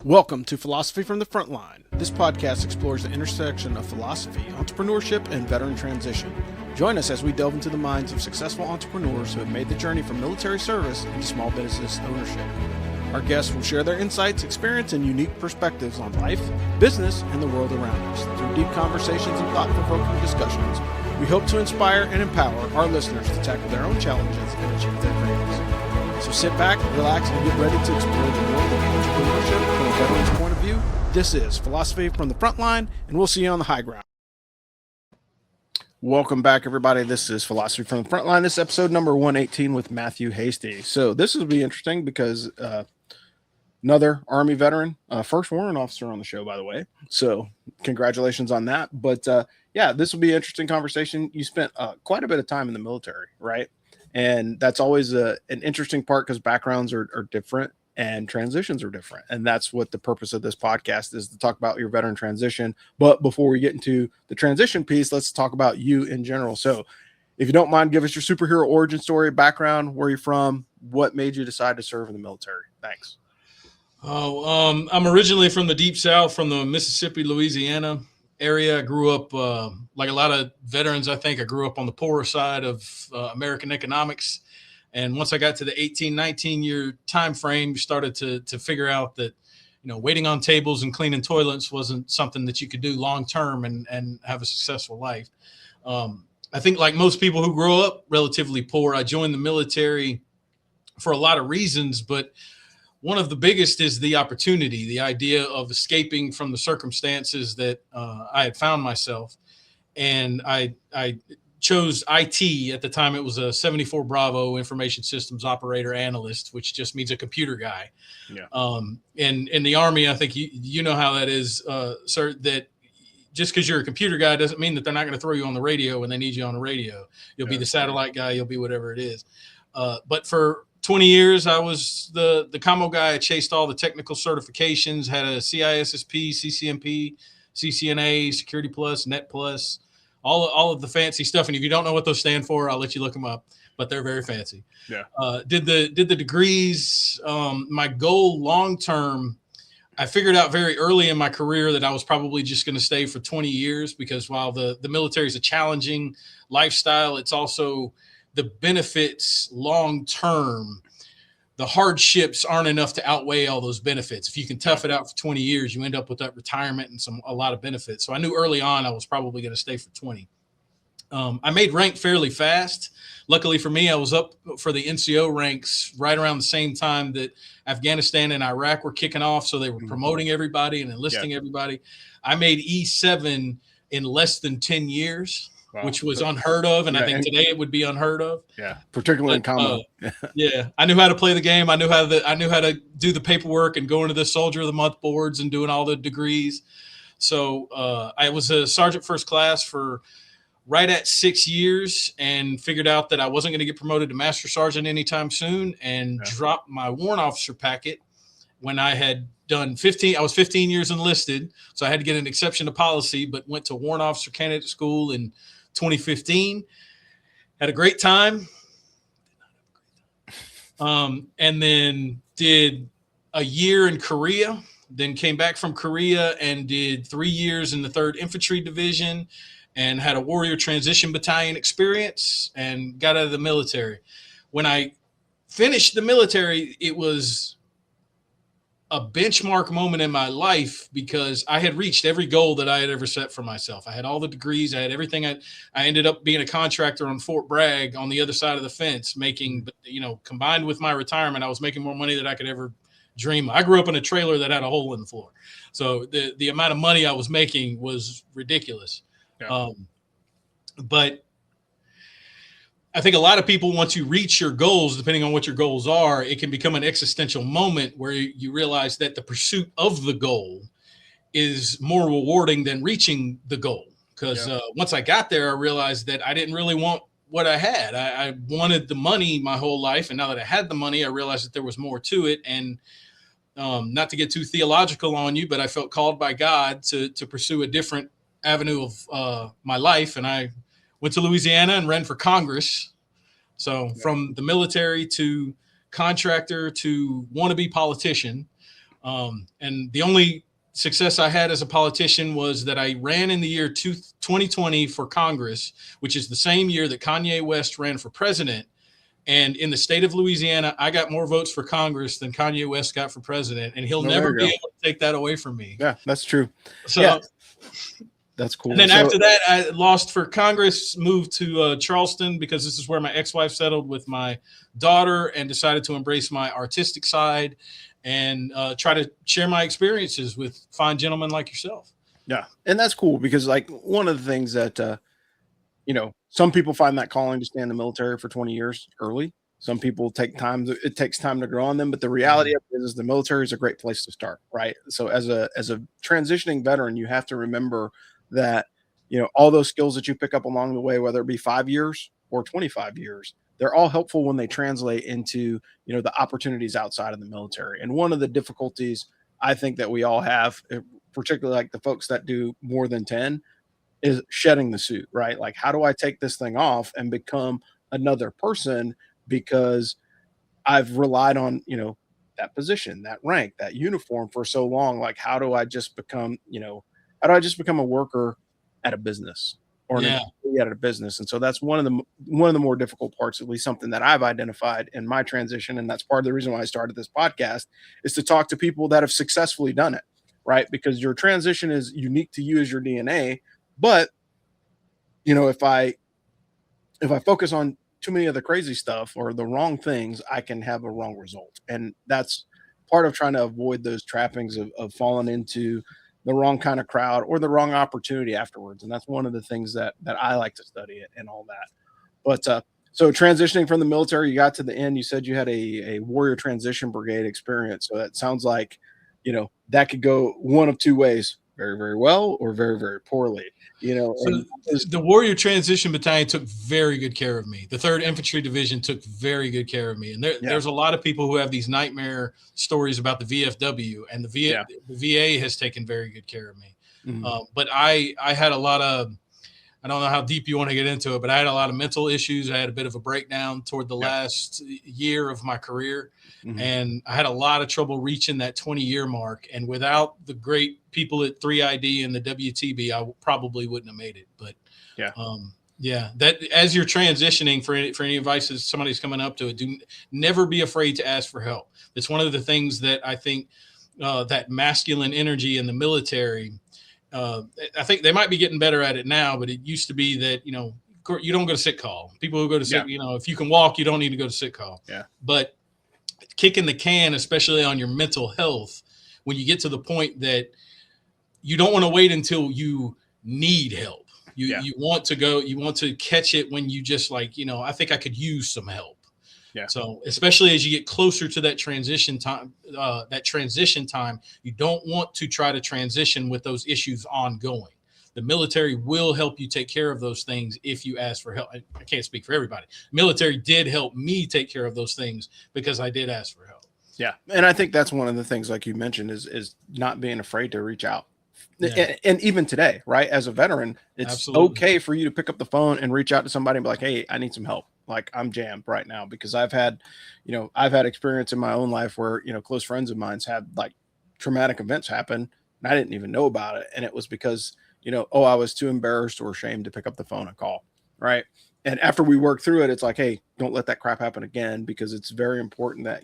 Welcome to Philosophy from the Frontline. This podcast explores the intersection of philosophy, entrepreneurship, and veteran transition. Join us as we delve into the minds of successful entrepreneurs who have made the journey from military service into small business ownership. Our guests will share their insights, experience, and unique perspectives on life, business, and the world around us. Through deep conversations and thought-provoking discussions, we hope to inspire and empower our listeners to tackle their own challenges and achieve their dreams. So sit back, relax, and get ready to explore the world of entrepreneurship from a veteran's point of view. This is Philosophy from the Frontline, and we'll see you on the high ground. Welcome back, everybody. This is Philosophy from the Frontline. This is episode number 118 with Matthew Hasty. So this will be interesting because another Army veteran, first warrant officer on the show, by the way. So congratulations on that. But yeah, this will be an interesting conversation. You spent quite a bit of time in the military, right? And that's always an interesting part because backgrounds are different and transitions are different. And that's what the purpose of this podcast is, to talk about your veteran transition. But before we get into the transition piece, let's talk about you in general. So if you don't mind, give us your superhero origin story, background, where you're from, what made you decide to serve in the military. Thanks. I'm originally from the Deep South, from the Mississippi, Louisiana area. I grew up, like a lot of veterans, I think I grew up on the poorer side of American economics. And once I got to the 18, 19 year time frame, started to figure out that, you know, waiting on tables and cleaning toilets wasn't something that you could do long term and have a successful life. I think, like most people who grow up relatively poor, I joined the military for a lot of reasons, but one of the biggest is the opportunity, the idea of escaping from the circumstances that I had found myself. And I chose IT at the time. It was a 74 Bravo information systems operator analyst, which just means a computer guy. Yeah. And in the Army, I think you know how that is, sir, that just because you're a computer guy doesn't mean that they're not going to throw you on the radio when they need you on the radio. You'll be the satellite guy. You'll be whatever it is. But for 20 years, I was the commo guy. I chased all the technical certifications, had a CISSP, CCNP, CCNA, Security Plus, Net Plus, all of the fancy stuff. And if you don't know what those stand for, I'll let you look them up, but they're very fancy. Yeah. Did the degrees. My goal long-term, I figured out very early in my career that I was probably just going to stay for 20 years because while the military is a challenging lifestyle, it's also the benefits long-term, the hardships aren't enough to outweigh all those benefits. If you can tough it out for 20 years, you end up with that retirement and a lot of benefits. So I knew early on I was probably going to stay for 20. I made rank fairly fast. Luckily for me, I was up for the NCO ranks right around the same time that Afghanistan and Iraq were kicking off. So they were promoting everybody and enlisting everybody. I made E7 in less than 10 years. Wow. Which was unheard of, and I think today it would be unheard of. Yeah, particularly in combo. Yeah, I knew how to play the game. I knew how to do the paperwork and go into the Soldier of the Month boards and doing all the degrees. So I was a sergeant first class for right at 6 years, and figured out that I wasn't going to get promoted to master sergeant anytime soon, and dropped my warrant officer packet when I had done 15. I was 15 years enlisted, so I had to get an exception to policy, but went to warrant officer candidate school in 2015, had a great time. And then did a year in Korea, then came back from Korea and did 3 years in the 3rd Infantry Division and had a warrior transition battalion experience and got out of the military. When I finished the military, it was a benchmark moment in my life because I had reached every goal that I had ever set for myself. I had all the degrees. I had everything. I ended up being a contractor on Fort Bragg on the other side of the fence, making, you know, combined with my retirement, I was making more money than I could ever dream. I grew up in a trailer that had a hole in the floor. So the amount of money I was making was ridiculous. Yeah. But I think a lot of people, once you reach your goals, depending on what your goals are, it can become an existential moment where you realize that the pursuit of the goal is more rewarding than reaching the goal. Because once I got there, I realized that I didn't really want what I had. I wanted the money my whole life. And now that I had the money, I realized that there was more to it. And not to get too theological on you, but I felt called by God to pursue a different avenue of my life. And I went to Louisiana and ran for Congress. So from the military to contractor to wannabe politician, And the only success I had as a politician was that I ran in the year 2020 for Congress, which is the same year that Kanye West ran for president. And in the state of Louisiana, I got more votes for Congress than Kanye West got for president, and he'll never be able to take that away from me. Yeah, that's true. So, yeah, that's cool. And then after that, I lost for Congress, moved to Charleston because this is where my ex-wife settled with my daughter, and decided to embrace my artistic side and try to share my experiences with fine gentlemen like yourself. Yeah, and that's cool because like one of the things that some people find that calling to stay in the military for 20 years early. Some people it takes time to grow on them, but the reality of it is the military is a great place to start, right? So as a transitioning veteran, you have to remember that, all those skills that you pick up along the way, whether it be 5 years or 25 years, they're all helpful when they translate into, the opportunities outside of the military. And one of the difficulties I think that we all have, particularly like the folks that do more than 10, is shedding the suit, right? Like, how do I take this thing off and become another person because I've relied on, that position, that rank, that uniform for so long? Like, how do I just become a worker at a business or an employee at a business? And so that's one of the more difficult parts, at least something that I've identified in my transition. And that's part of the reason why I started this podcast, is to talk to people that have successfully done it, right? Because your transition is unique to you as your DNA. But, if I focus on too many of the crazy stuff or the wrong things, I can have a wrong result. And that's part of trying to avoid those trappings of falling into the wrong kind of crowd or the wrong opportunity afterwards. And that's one of the things that I like to study and all that. But so transitioning from the military, you got to the end, you said you had a warrior transition brigade experience. So that sounds like, that could go one of two ways: very, very well or very, very poorly. So the Warrior Transition Battalion took very good care of me. The 3rd Infantry Division took very good care of me. And there's a lot of people who have these nightmare stories about the VFW, and the VA has taken very good care of me. Mm-hmm. But I had a lot of, I don't know how deep you want to get into it, but I had a lot of mental issues. I had a bit of a breakdown toward the last year of my career. Mm-hmm. And I had a lot of trouble reaching that 20-year mark. And without the great people at 3ID and the WTB, I probably wouldn't have made it. But that as you're transitioning, for any advice as somebody's coming up to it, never be afraid to ask for help. That's one of the things that I think that masculine energy in the military, I think they might be getting better at it now, but it used to be that, you don't go to sick call. People who go to sick, if you can walk, you don't need to go to sick call. Yeah. But kicking the can, especially on your mental health, when you get to the point that you don't want to wait until you need help. You want to catch it when you just I think I could use some help. Yeah. So especially as you get closer to that transition time, you don't want to try to transition with those issues ongoing. The military will help you take care of those things if you ask for help. I can't speak for everybody. Military did help me take care of those things because I did ask for help. Yeah. And I think that's one of the things, like you mentioned, is not being afraid to reach out. Yeah. And even today, right, as a veteran, it's okay for you to pick up the phone and reach out to somebody and be like, hey, I need some help. Like, I'm jammed right now, because I've had experience in my own life where, close friends of mine's had like traumatic events happen and I didn't even know about it. And it was because, I was too embarrassed or ashamed to pick up the phone and call. Right. And after we work through it, it's like, hey, don't let that crap happen again, because it's very important that,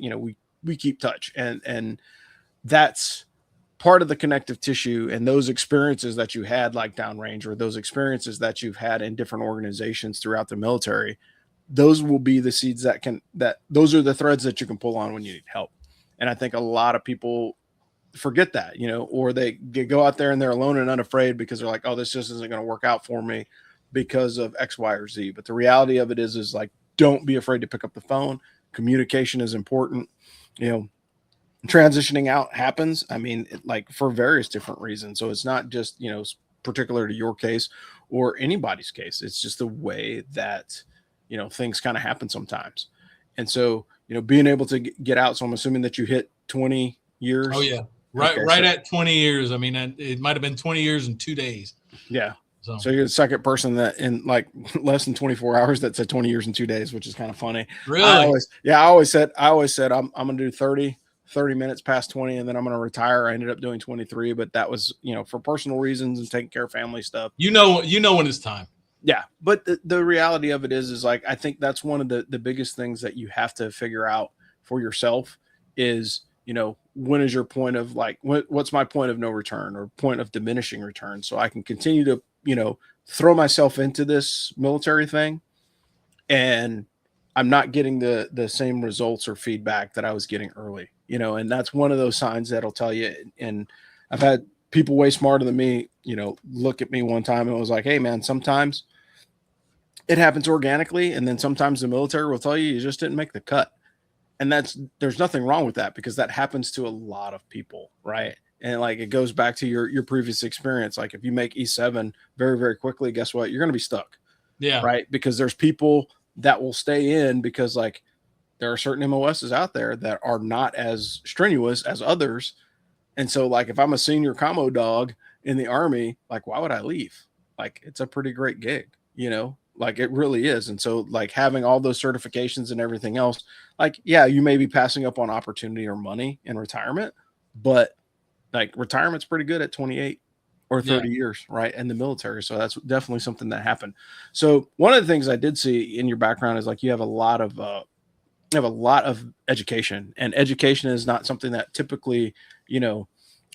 we keep touch. And that's part of the connective tissue, and those experiences that you had like downrange, or those experiences that you've had in different organizations throughout the military, those will be the seeds that those are the threads that you can pull on when you need help. And I think a lot of people forget that, or they go out there and they're alone and unafraid because they're like, oh, this just isn't going to work out for me because of X, Y, or Z. But the reality of it is like, don't be afraid to pick up the phone. Communication is important. Transitioning out happens. I mean, like for various different reasons. So it's not just, particular to your case or anybody's case. It's just the way that, things kind of happen sometimes. And so, being able to get out. So I'm assuming that you hit 20 years. Oh yeah. Right at 20 years. I mean, it might've been 20 years and 2 days. Yeah. So you're the second person that in like less than 24 hours that said 20 years and 2 days, which is kind of funny. Really? I always said I'm going to do 30 30 minutes past 20 and then I'm going to retire. I ended up doing 23, but that was, for personal reasons and taking care of family stuff. You know when it's time. Yeah. But the reality of it is like, I think that's one of the biggest things that you have to figure out for yourself is, when is your point of like, what's my point of no return or point of diminishing return? So I can continue to, throw myself into this military thing and I'm not getting the same results or feedback that I was getting early, and that's one of those signs that'll tell you. And I've had people way smarter than me, look at me one time and was like, hey man, sometimes it happens organically. And then sometimes the military will tell you just didn't make the cut. And there's nothing wrong with that because that happens to a lot of people. Right. And like, it goes back to your previous experience. Like if you make E7 very, very quickly, guess what? You're going to be stuck. Yeah. Right. Because there's people that will stay in because like there are certain MOSs out there that are not as strenuous as others. And so like, if I'm a senior commo dog in the Army, like, why would I leave? Like, it's a pretty great gig, like it really is. And so like having all those certifications and everything else, like, yeah, you may be passing up on opportunity or money in retirement, but like retirement's pretty good at 28 or 30 years, right? In the military. So that's definitely something that happened. So one of the things I did see in your background is like, you have a lot of education, and education is not something that typically,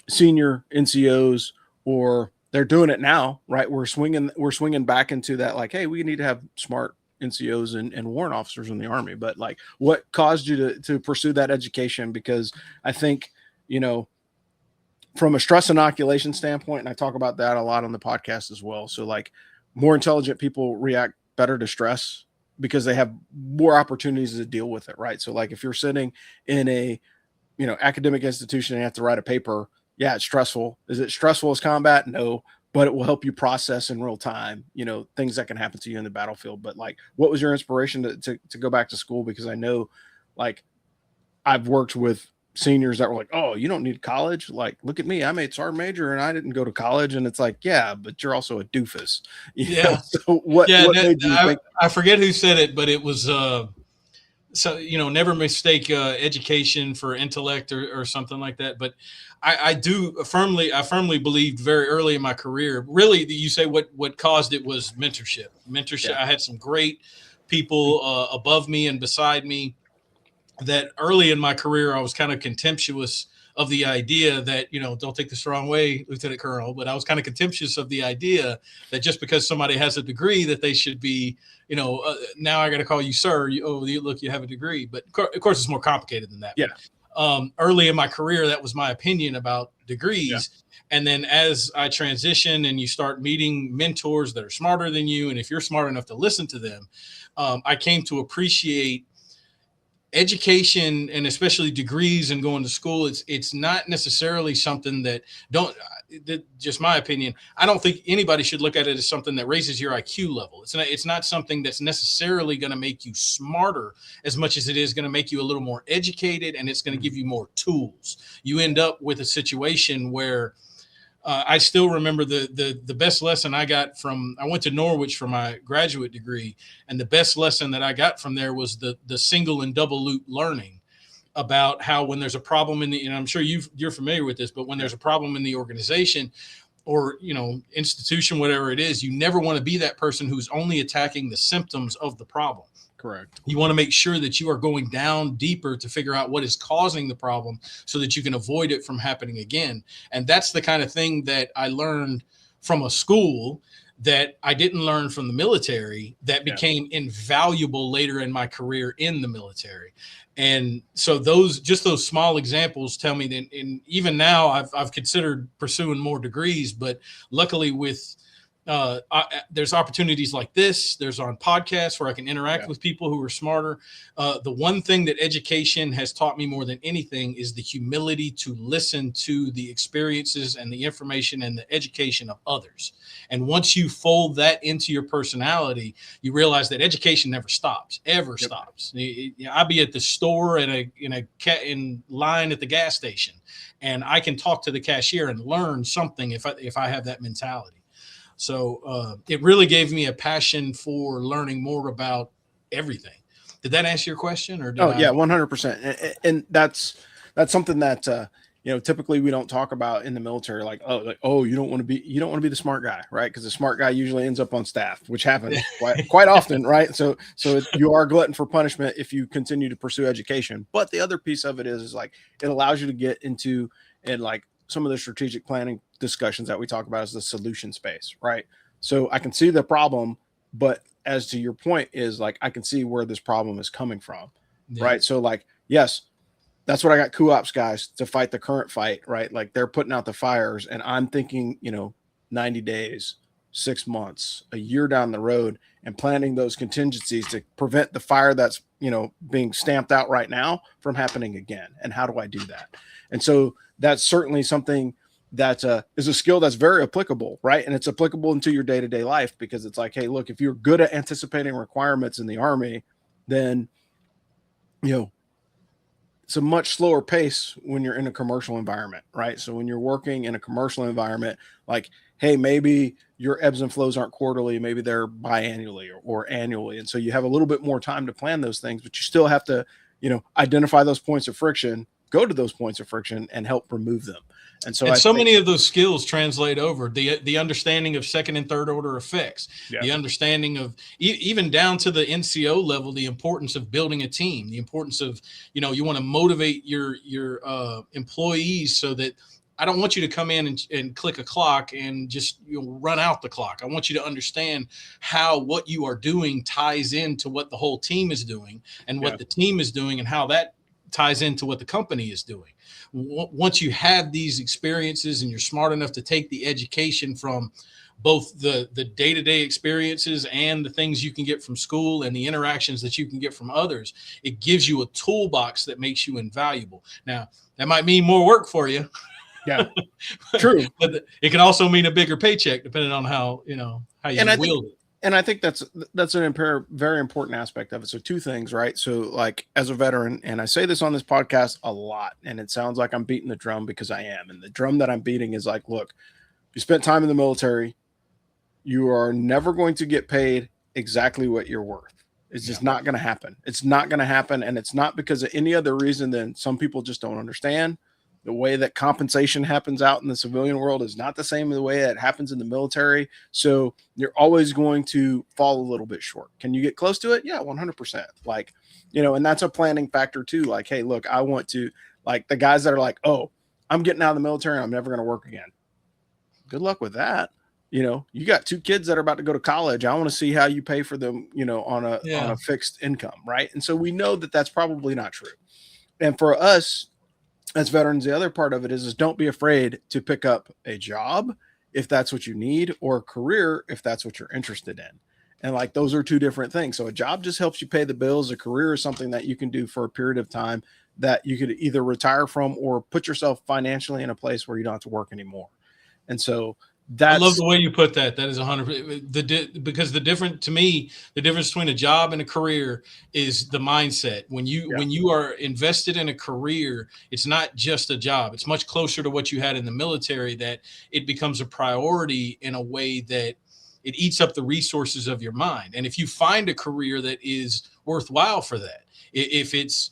senior NCOs or they're doing it now, right? We're swinging back into that. Like, hey, we need to have smart NCOs and warrant officers in the Army. But like, what caused you to pursue that education? Because I think, from a stress inoculation standpoint, and I talk about that a lot on the podcast as well. So like more intelligent people react better to stress because they have more opportunities to deal with it. Right. So like if you're sitting in a, academic institution and you have to write a paper, yeah, it's stressful. Is it stressful as combat? No, but it will help you process in real time, things that can happen to you in the battlefield. But like, what was your inspiration to go back to school? Because I know like I've worked with seniors that were like, oh, you don't need college. Like, look at me. I made sergeant major and I didn't go to college. And it's like, yeah, but you're also a doofus. So what made you think? I forget who said it, but it was, never mistake education for intellect or something like that. But I firmly believed very early in my career, really, that you say what caused it was mentorship. Yeah. I had some great people above me and beside me that early in my career, I was kind of contemptuous of the idea that, don't take this the wrong way, Lieutenant Colonel, but I was kind of contemptuous of the idea that just because somebody has a degree that they should be, now I got to call you sir. Look, you have a degree. But of course, it's more complicated than that. Yeah. Early in my career, that was my opinion about degrees. Yeah. And then as I transition and you start meeting mentors that are smarter than you, and if you're smart enough to listen to them, I came to appreciate education, and especially degrees and going to school. It's not necessarily something that just my opinion. I don't think anybody should look at it as something that raises your IQ level. It's not something that's necessarily going to make you smarter as much as it is going to make you a little more educated, and it's going to give you more tools. You end up with a situation where I still remember the best lesson I got I went to Norwich for my graduate degree, and the best lesson that I got from there was the single and double loop learning about how when there's a problem and I'm sure you're familiar with this, but when there's a problem in the organization or, institution, whatever it is, you never want to be that person who's only attacking the symptoms of the problem. Correct. You want to make sure that you are going down deeper to figure out what is causing the problem so that you can avoid it from happening again. And that's the kind of thing that I learned from a school that I didn't learn from the military that became invaluable later in my career in the military. And so those small examples tell me that, and even now I've considered pursuing more degrees, but luckily with there's opportunities like this. There's on podcasts where I can interact with people who are smarter. The one thing that education has taught me more than anything is the humility to listen to the experiences and the information and the education of others. And once you fold that into your personality, you realize that education never stops, stops. I'll be at the store in line at the gas station, and I can talk to the cashier and learn something if I have that mentality. So it really gave me a passion for learning more about everything. Did that answer your question? Or 100%. And that's that's something that, typically we don't talk about in the military, oh, you don't want to be the smart guy, right? Because the smart guy usually ends up on staff, which happens quite often, right? So you are a glutton for punishment if you continue to pursue education. But the other piece of it is like, it allows you to get into, and like some of the strategic planning discussions that we talk about is the solution space, right? So I can see the problem, but as to your point is like, I can see where this problem is coming from, right? So like, yes, that's what I got co-ops guys to fight the current fight, right? Like they're putting out the fires, and I'm thinking, 90 days, 6 months, a year down the road, and planning those contingencies to prevent the fire that's, being stamped out right now from happening again. And how do I do that? And so that's certainly something that is a skill that's very applicable, right? And it's applicable into your day-to-day life, because it's like, hey, look, if you're good at anticipating requirements in the Army, then, it's a much slower pace when you're in a commercial environment, right? So when you're working in a commercial environment, like, hey, maybe your ebbs and flows aren't quarterly, maybe they're biannually or annually. And so you have a little bit more time to plan those things, but you still have to, identify those points of friction, go to those points of friction and help remove them. And so many of those skills translate over the understanding of second and third order effects, the understanding of even down to the NCO level, the importance of building a team, the importance of, you want to motivate your employees so that I don't want you to come in and click a clock and just run out the clock. I want you to understand how what you are doing ties into what the whole team is doing and what the team is doing and how that ties into what the company is doing. Once you have these experiences and you're smart enough to take the education from both the day-to-day experiences and the things you can get from school and the interactions that you can get from others, it gives you a toolbox that makes you invaluable. Now, that might mean more work for you. Yeah, true. But it can also mean a bigger paycheck depending on how you wield it. And I think that's an very important aspect of it. So two things, right? So like as a veteran, and I say this on this podcast a lot, and it sounds like I'm beating the drum because I am. And the drum that I'm beating is like, look, you spent time in the military, you are never going to get paid exactly what you're worth. It's just not going to happen. It's not going to happen. And it's not because of any other reason than some people just don't understand. The way that compensation happens out in the civilian world is not the same as the way it happens in the military. So you're always going to fall a little bit short. Can you get close to it? Yeah, 100%. Like, and that's a planning factor too. Like, hey, look, I want to, like the guys that are like, oh, I'm getting out of the military and I'm never going to work again. Good luck with that. You got 2 kids that are about to go to college. I want to see how you pay for them, on a fixed income. Right. And so we know that that's probably not true. And for us, as veterans, the other part of it is don't be afraid to pick up a job if that's what you need, or a career if that's what you're interested in. And like those are 2 different things. So a job just helps you pay the bills. A career is something that you can do for a period of time that you could either retire from or put yourself financially in a place where you don't have to work anymore. And so I love the way you put that. That is 100%. Because the difference between a job and a career is the mindset. When you are invested in a career, it's not just a job. It's much closer to what you had in the military, that it becomes a priority in a way that it eats up the resources of your mind. And if you find a career that is worthwhile for that, if it's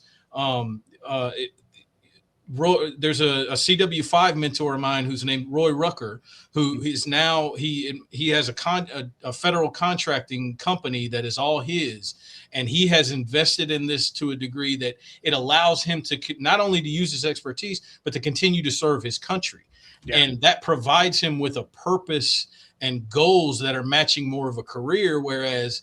there's a CW5 mentor of mine who's named Roy Rucker, who is now he has a federal contracting company that is all his, and he has invested in this to a degree that it allows him to not only to use his expertise but to continue to serve his country, and that provides him with a purpose and goals that are matching more of a career. Whereas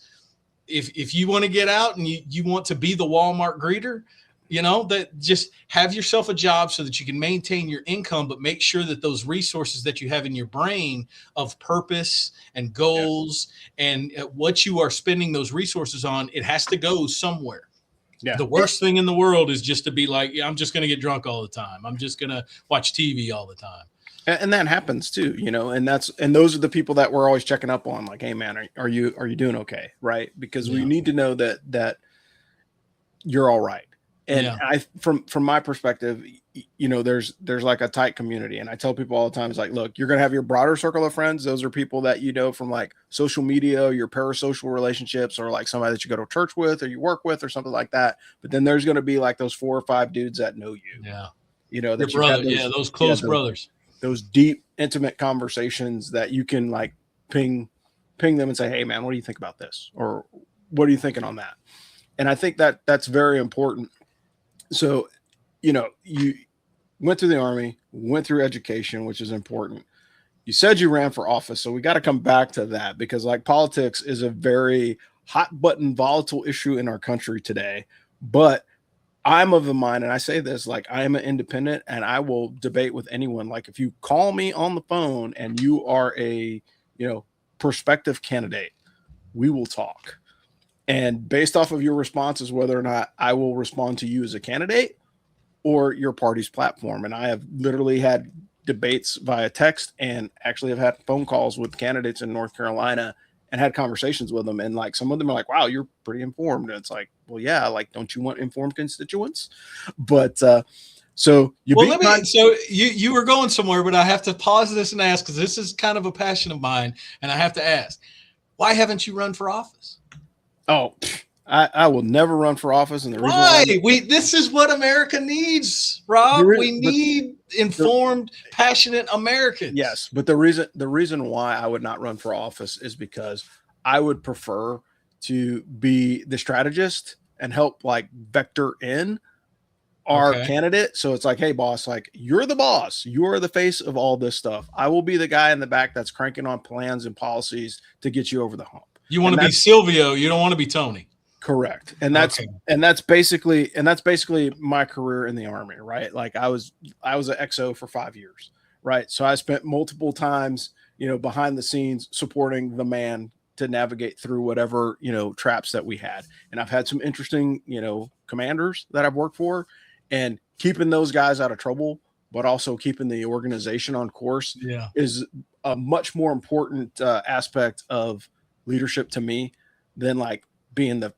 if you want to get out and you want to be the Walmart greeter, that just have yourself a job so that you can maintain your income, but make sure that those resources that you have in your brain of purpose and goals and what you are spending those resources on, it has to go somewhere. The worst thing in the world is just to be like, I'm just going to get drunk all the time. I'm just going to watch TV all the time. And that happens too, and those are the people that we're always checking up on. Like, hey man, are you doing okay? Right. Because we need to know that you're all right. And I, from my perspective, there's like a tight community. And I tell people all the time, it's like, look, you're going to have your broader circle of friends. Those are people that, from like social media, your parasocial relationships, or like somebody that you go to church with or you work with or something like that. But then there's going to be like those 4 or 5 dudes that know you. Yeah. Your Your that you've had brother, those, those close brothers. those deep, intimate conversations that you can like ping them and say, hey man, what do you think about this? Or what are you thinking on that? And I think that that's very important. So, you went through the Army, went through education, which is important. You said you ran for office. So we got to come back to that because like politics is a very hot button, volatile issue in our country today. But I'm of the mind, and I say this, like I am an independent and I will debate with anyone. Like if you call me on the phone and you are a, prospective candidate, we will talk. And based off of your responses, whether or not I will respond to you as a candidate or your party's platform. And I have literally had debates via text and actually have had phone calls with candidates in North Carolina and had conversations with them. And like some of them are like, wow, you're pretty informed. And it's like, well, yeah, like, don't you want informed constituents? But so you were going somewhere, but I have to pause this and ask, because this is kind of a passion of mine. And I have to ask, why haven't you run for office? Oh, I will never run for office. And the reason why this is what America needs, Rob. We need informed, passionate Americans. Yes. But the reason why I would not run for office is because I would prefer to be the strategist and help like vector in our candidate. So it's like, hey boss, like you're the boss, you're the face of all this stuff. I will be the guy in the back that's cranking on plans and policies to get you over the hump. You want to be Silvio. You don't want to be Tony. Correct. And that's basically my career in the Army, right? Like I was an XO for 5 years, right? So I spent multiple times, behind the scenes supporting the man to navigate through whatever, traps that we had. And I've had some interesting, commanders that I've worked for, and keeping those guys out of trouble, but also keeping the organization on course is a much more important aspect of leadership to me than like being the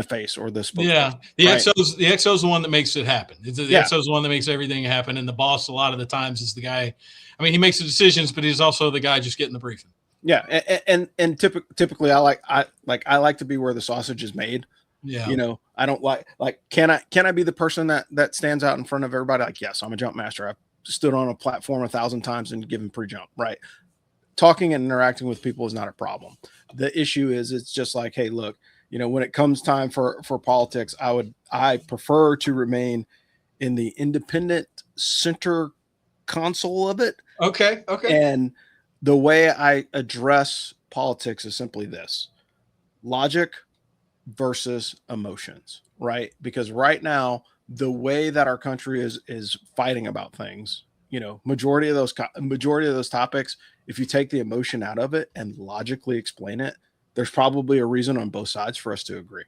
face or the spokesperson. The XO is the one that makes it happen. The XO is the one that makes everything happen, and the boss a lot of the times is the guy. I mean, he makes the decisions, but he's also the guy just getting the briefing. Yeah, and typically I like to be where the sausage is made. Yeah, I don't like can I be the person that stands out in front of everybody? Like, yes, I'm a jump master. I've stood on a platform 1,000 times and given pre-jump. Right, talking and interacting with people is not a problem. The issue is it's just like, hey, look. When it comes time for politics, I prefer to remain in the independent center console of it. Okay. And the way I address politics is simply this: logic versus emotions, right? Because right now, the way that our country is fighting about things, majority of those topics, if you take the emotion out of it and logically explain it, there's probably a reason on both sides for us to agree.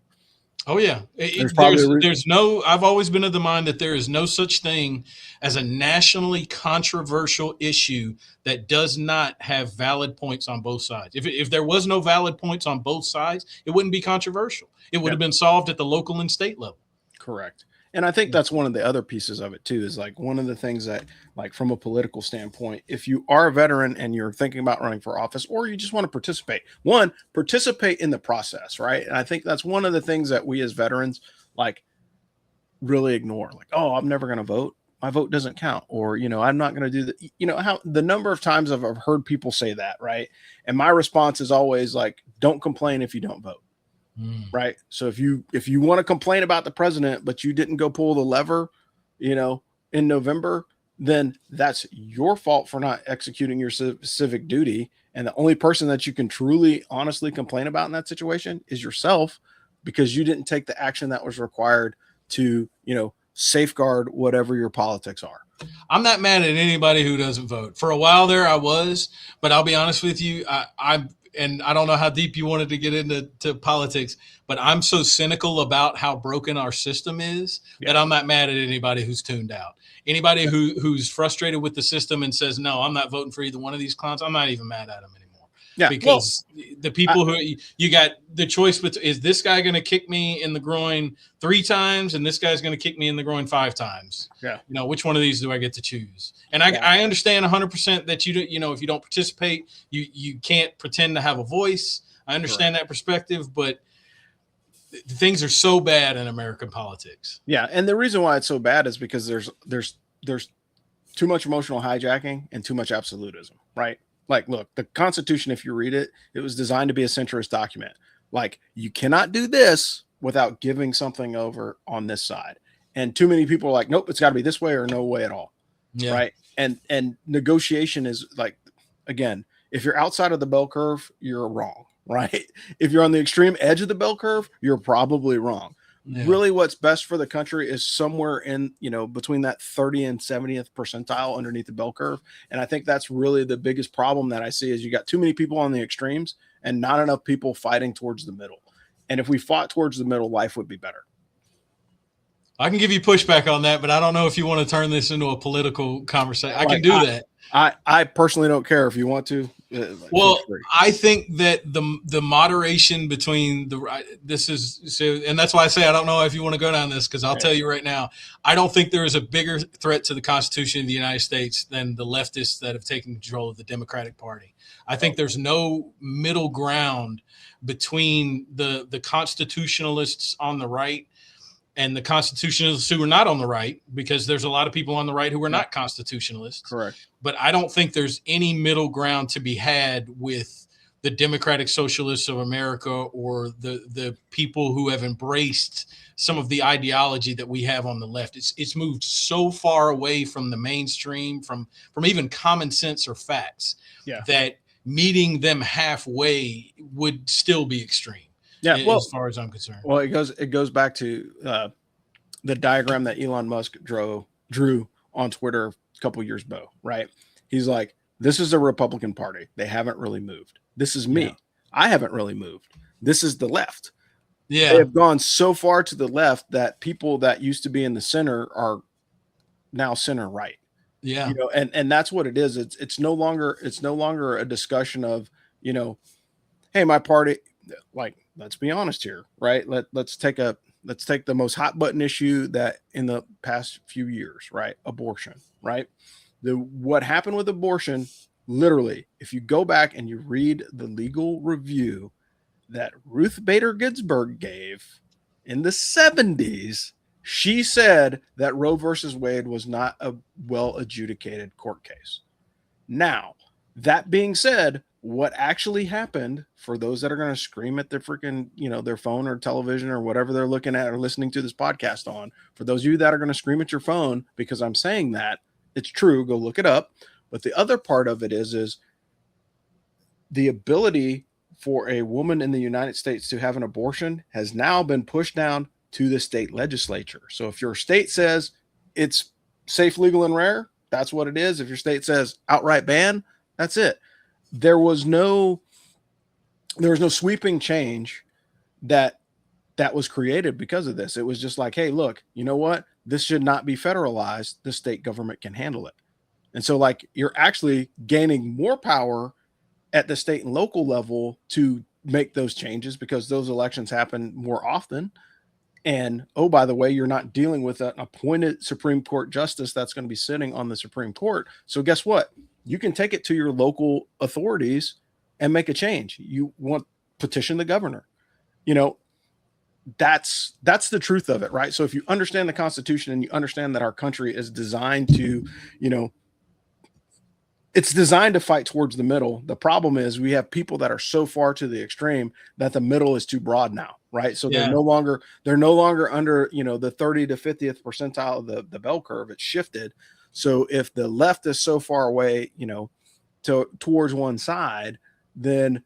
Oh yeah. I've always been of the mind that there is no such thing as a nationally controversial issue that does not have valid points on both sides. If there was no valid points on both sides, it wouldn't be controversial. It would have been solved at the local and state level. Correct. And I think that's one of the other pieces of it too, is like one of the things that, like from a political standpoint, if you are a veteran and you're thinking about running for office, or you just want to participate in the process, right? And I think that's one of the things that we as veterans like really ignore. Like, oh, I'm never going to vote. My vote doesn't count. Or, I'm not going to do that. How the number of times I've heard people say that, right? And my response is always like, don't complain if you don't vote. Right. So if you want to complain about the president, but you didn't go pull the lever, in November, then that's your fault for not executing your civic duty. And the only person that you can truly, honestly complain about in that situation is yourself, because you didn't take the action that was required to, safeguard whatever your politics are. I'm not mad at anybody who doesn't vote. For a while there, I was, but I'll be honest with you. And I don't know how deep you wanted to get into politics, but I'm so cynical about how broken our system is that I'm not mad at anybody who's tuned out. Anybody who's frustrated with the system and says, no, I'm not voting for either one of these clowns, I'm not even mad at them anymore. Yeah, because the people who you got the choice with, is this guy going to kick me in the groin 3 times and this guy's going to kick me in the groin 5 times? Yeah. Which one of these do I get to choose? And I understand 100% that if you don't participate, you can't pretend to have a voice. I understand that perspective, but things are so bad in American politics. Yeah. And the reason why it's so bad is because there's there's too much emotional hijacking and too much absolutism, right? Like, look, the Constitution, if you read it, it was designed to be a centrist document. Like, you cannot do this without giving something over on this side. And too many people are like, nope, it's got to be this way or no way at all. Yeah. Right. And negotiation is like, again, if you're outside of the bell curve, you're wrong. Right. If you're on the extreme edge of the bell curve, you're probably wrong. Yeah. Really, what's best for the country is somewhere in, between that 30 and 70th percentile underneath the bell curve. And I think that's really the biggest problem that I see is you got too many people on the extremes and not enough people fighting towards the middle. And if we fought towards the middle, life would be better. I can give you pushback on that, but I don't know if you want to turn this into a political conversation. I can do that. I personally don't care if you want to. Well, I think that the moderation between and that's why I say I don't know if you want to go down this, because I'll tell you right now, I don't think there is a bigger threat to the Constitution of the United States than the leftists that have taken control of the Democratic Party. I think there's no middle ground between the constitutionalists on the right and the constitutionalists who are not on the right, because there's a lot of people on the right who are not constitutionalists. Correct. But I don't think there's any middle ground to be had with the Democratic Socialists of America or the people who have embraced some of the ideology that we have on the left. It's moved so far away from the mainstream, from even common sense or facts, that meeting them halfway would still be extreme. Yeah, well, as far as I'm concerned. Well, it goes back to the diagram that Elon Musk drew on Twitter a couple years ago, right? He's like, this is the Republican Party. They haven't really moved. This is me. Yeah. I haven't really moved. This is the left. Yeah. They have gone so far to the left that people that used to be in the center are now center right. Yeah. And that's what it is. It's no longer a discussion of, hey, my party, like, let's be honest here, right? Let's take the most hot button issue that in the past few years, right? Abortion, right? What happened with abortion, literally, if you go back and you read the legal review that Ruth Bader Ginsburg gave in the 70s, she said that Roe versus Wade was not a well adjudicated court case. Now, that being said, what actually happened, for those that are going to scream at their freaking, their phone or television or whatever they're looking at or listening to this podcast on, for those of you that are going to scream at your phone because I'm saying that, it's true, go look it up. But the other part of it is the ability for a woman in the United States to have an abortion has now been pushed down to the state legislature. So if your state says it's safe, legal, and rare, that's what it is. If your state says outright ban, that's it. There was no sweeping change that was created because of this. It was just like, hey, look, you know what? This should not be federalized. The state government can handle it. And so, like, you're actually gaining more power at the state and local level to make those changes because those elections happen more often. And, oh, by the way, you're not dealing with an appointed Supreme Court justice that's going to be sitting on the Supreme Court. So guess what? You can take it to your local authorities and make a change. You want petition the governor. That's the truth of it, right? So if you understand the Constitution and you understand that our country is designed to, it's designed to fight towards the middle. The problem is we have people that are so far to the extreme that the middle is too broad now, right? So they're no longer under, the 30 to 50th percentile of the bell curve. It's shifted. So if the left is so far away, towards one side, then,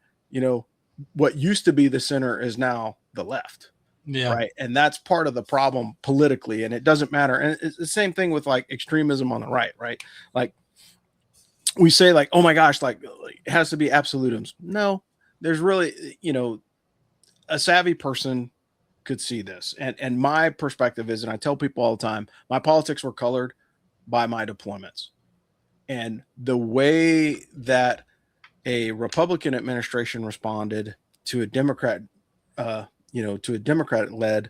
what used to be the center is now the left. Yeah. Right. And that's part of the problem politically. And it doesn't matter. And it's the same thing with like extremism on the right. Right. Like we say like, oh my gosh, like it has to be absolutism. No, there's really, a savvy person could see this. And my perspective is, and I tell people all the time, my politics were colored by my deployments. And the way that a Republican administration responded to a Democrat, to a Democrat-led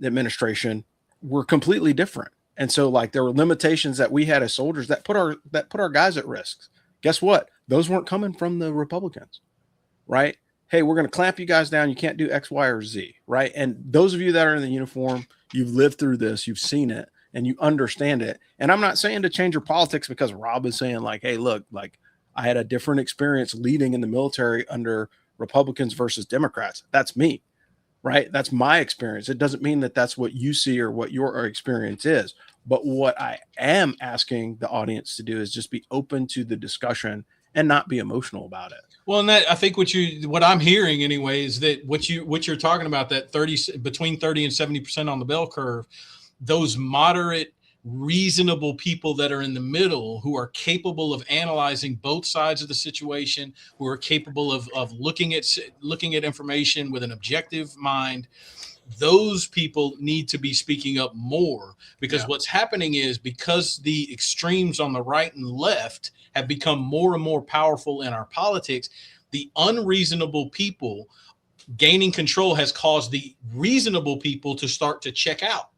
administration were completely different. And so like there were limitations that we had as soldiers that put our guys at risk. Guess what? Those weren't coming from the Republicans, right? Hey, we're going to clamp you guys down. You can't do X, Y, or Z, right? And those of you that are in the uniform, you've lived through this, you've seen it. and you understand it. And I'm not saying to change your politics because Rob is saying like, hey, look, like I had a different experience leading in the military under Republicans versus Democrats. That's me, right? That's my experience. It doesn't mean that that's what you see or what your experience is. But what I am asking the audience to do is just be open to the discussion and not be emotional about it. Well, and that I think what I'm hearing anyway is that what you're talking about, that between 30 and 70% on the bell curve, those moderate, reasonable people that are in the middle, who are capable of analyzing both sides of the situation, who are capable of looking at information with an objective mind, those people need to be speaking up more, because what's happening is, because the extremes on the right and left have become more and more powerful in our politics, the unreasonable people gaining control has caused the reasonable people to start to check out.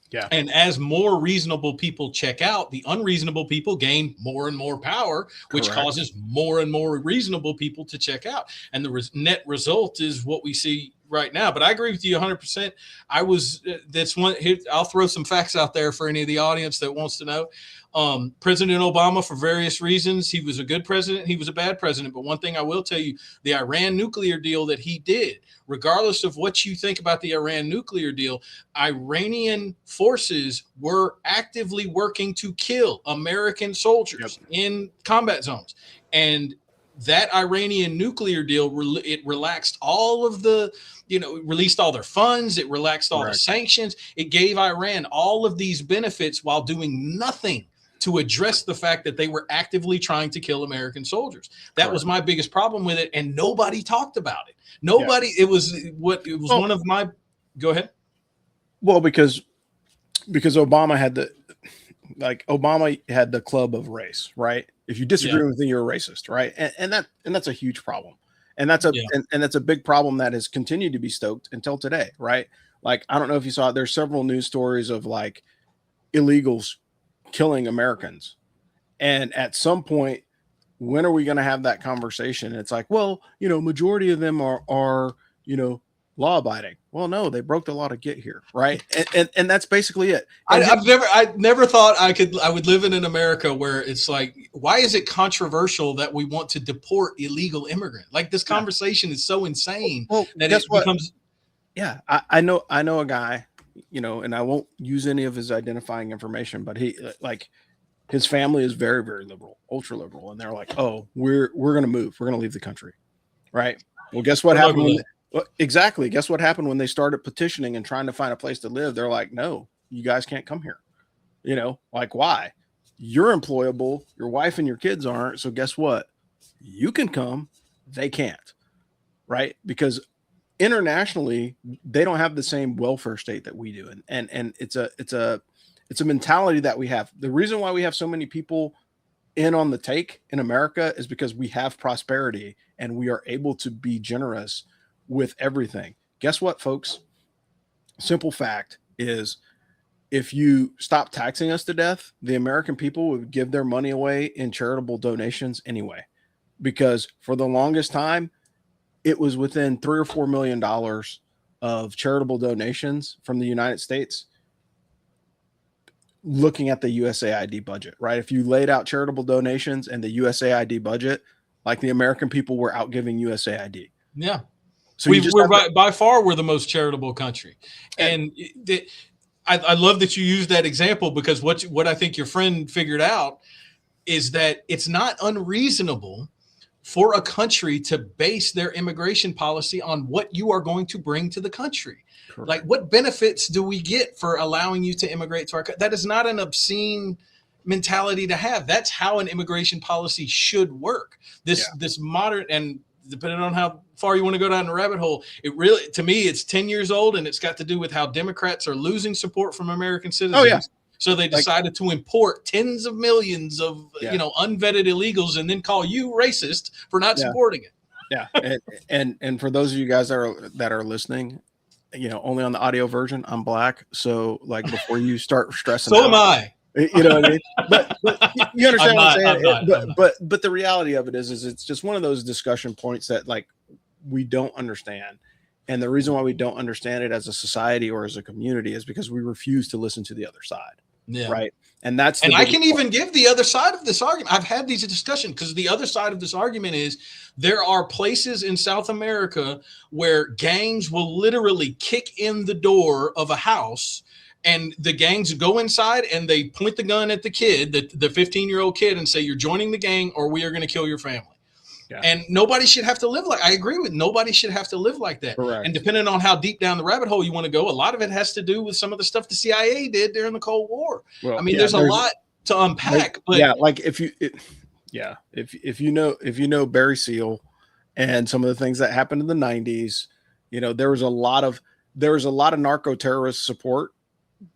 Yeah. And as more reasonable people check out, the unreasonable people gain more and more power, which causes more and more reasonable people to check out. And the net result is what we see right now. But I agree with you 100%. I'll throw some facts out there for any of the audience that wants to know. President Obama, for various reasons, he was a good president, he was a bad president. But one thing I will tell you, the Iran nuclear deal that he did, regardless of what you think about the Iran nuclear deal, Iranian forces were actively working to kill American soldiers in combat zones. And that Iranian nuclear deal, it relaxed all of the, released all their funds. It relaxed all the sanctions. It gave Iran all of these benefits while doing nothing to address the fact that they were actively trying to kill American soldiers. That was my biggest problem with it. And nobody talked about it. Nobody, it was one of my, go ahead. Well, because Obama had the club of race, right? If you disagree with me, you're a racist, right? And that's a huge problem. And that's a big problem that has continued to be stoked until today, right? Like, I don't know if you saw it, there's several news stories of like illegals killing Americans. And at some point, when are we going to have that conversation? And it's like, well, majority of them are law abiding. Well, no, they broke the law to get here, right? And that's basically it. I never thought I would live in an America where it's like, why is it controversial that we want to deport illegal immigrants? Like, this conversation is so insane that it becomes. Yeah, I know a guy, and I won't use any of his identifying information, but his family is very, very liberal, ultra liberal, and they're like, oh, we're going to move, we're going to leave the country, right? Well, guess what happened? Exactly. Guess what happened when they started petitioning and trying to find a place to live? They're like, no, you guys can't come here. Like, why? You're employable. Your wife and your kids aren't. So guess what? You can come. They can't. Right? Because internationally, they don't have the same welfare state that we do. And it's a mentality that we have. The reason why we have so many people in on the take in America is because we have prosperity and we are able to be generous with everything. Guess what, folks? Simple fact is, if you stop taxing us to death, the American people would give their money away in charitable donations anyway, because for the longest time, it was within $3 or $4 million of charitable donations from the United States. Looking at the USAID budget, right? If you laid out charitable donations and the USAID budget, like, the American people were out giving USAID. Yeah. So by far, we're the most charitable country. And I love that you use that example, because what I think your friend figured out is that it's not unreasonable for a country to base their immigration policy on what you are going to bring to the country. Correct. Like, what benefits do we get for allowing you to immigrate to our country? That is not an obscene mentality to have. That's how an immigration policy should work. This modern, and depending on how far you want to go down the rabbit hole, it really, to me, it's 10 years old, and it's got to do with how Democrats are losing support from American citizens. Oh, yeah. So they decided to import tens of millions of unvetted illegals, and then call you racist for not supporting it. Yeah, and for those of you guys that are listening, only on the audio version, I'm black. So, like, before you start stressing, so am I. You know what I mean? But you understand what I'm saying? But the reality of it is it's just one of those discussion points that, like, we don't understand. And the reason why we don't understand it as a society or as a community is because we refuse to listen to the other side. Yeah. Right. And that's and I can even give the other side of this argument. I've had these discussions because the other side of this argument is there are places in South America where gangs will literally kick in the door of a house, and the gangs go inside and they point the gun at the kid, the 15-year-old kid, and say, "You're joining the gang or we are going to kill your family." Yeah. And nobody should have to live like, I agree with, nobody should have to live like that. Correct. And depending on how deep down the rabbit hole you want to go, a lot of it has to do with some of the stuff the CIA did during the Cold War. Well, I mean, there's a lot to unpack. But like if you know Barry Seal and some of the things that happened in the 90s, there was a lot of narco terrorist support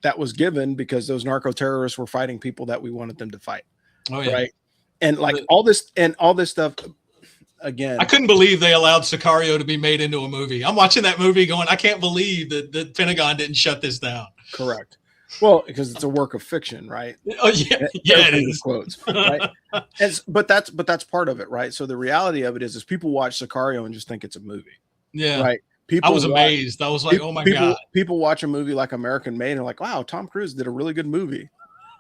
that was given because those narco terrorists were fighting people that we wanted them to fight. Oh yeah. Right. And like all this stuff. Again, I couldn't believe they allowed Sicario to be made into a movie. I'm watching that movie going, I can't believe that the Pentagon didn't shut this down. Correct. Well, because it's a work of fiction, right? Oh yeah, it is. Quotes, right? But that's part of it, right? So the reality of it is people watch Sicario and just think it's a movie. Yeah. Right. I was amazed. I was like, oh my God. People watch a movie like American Made and are like, wow, Tom Cruise did a really good movie.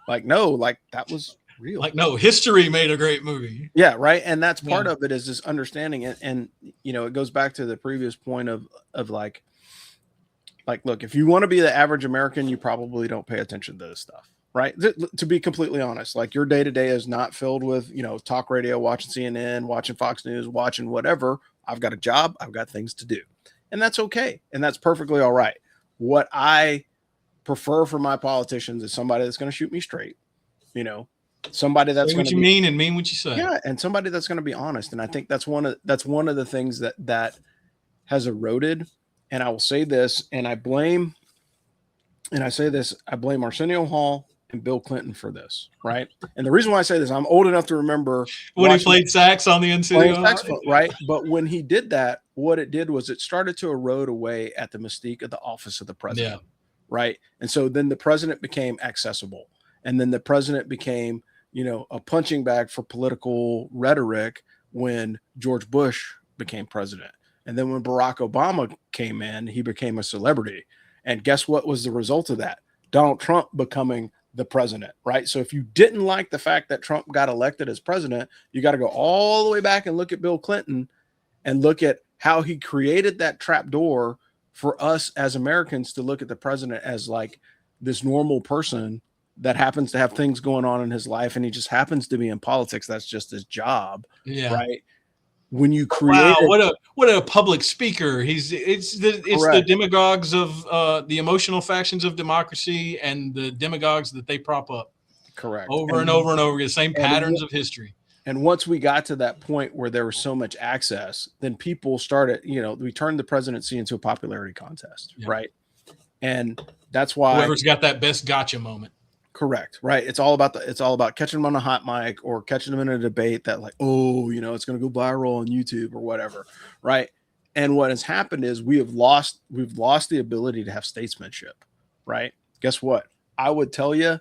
Like, no, like that was real. Like, no, history made a great movie. Yeah, right. And that's part of it is this understanding it. And it goes back to the previous point of like, look, if you want to be the average American, you probably don't pay attention to this stuff, right? To be completely honest, like your day-to-day is not filled with, talk radio, watching CNN, watching Fox News, watching whatever. I've got a job. I've got things to do. And that's okay. And that's perfectly all right. What I prefer for my politicians is somebody that's going to shoot me straight, somebody that's going to mean and mean what you say. Yeah, and somebody that's going to be honest. And I think that's one of the things that has eroded. And I will say this, and I blame Arsenio Hall and Bill Clinton for this, right? And the reason why I say this, I'm old enough to remember when he played sax on the NCAA, right? But when he did that, what it did was it started to erode away at the mystique of the office of the president, right? And so then the president became accessible, and then the president became, a punching bag for political rhetoric when George Bush became president. And then when Barack Obama came in, he became a celebrity. And guess what was the result of that? Donald Trump becoming the president, right? So if you didn't like the fact that Trump got elected as president, you got to go all the way back and look at Bill Clinton and look at how he created that trap door for us as Americans to look at the president as like this normal person that happens to have things going on in his life, and he just happens to be in politics. That's just his job, right? When you create, what a public speaker! It's the demagogues of the emotional factions of democracy and the demagogues that they prop up, over and over again, the same patterns of history. And once we got to that point where there was so much access, then people started, we turned the presidency into a popularity contest, right? And that's why whoever's got that best gotcha moment. Correct. Right. It's all about catching them on a hot mic or catching them in a debate that like, it's going to go viral on YouTube or whatever. Right. And what has happened is we've lost the ability to have statesmanship. Right. Guess what? I would tell you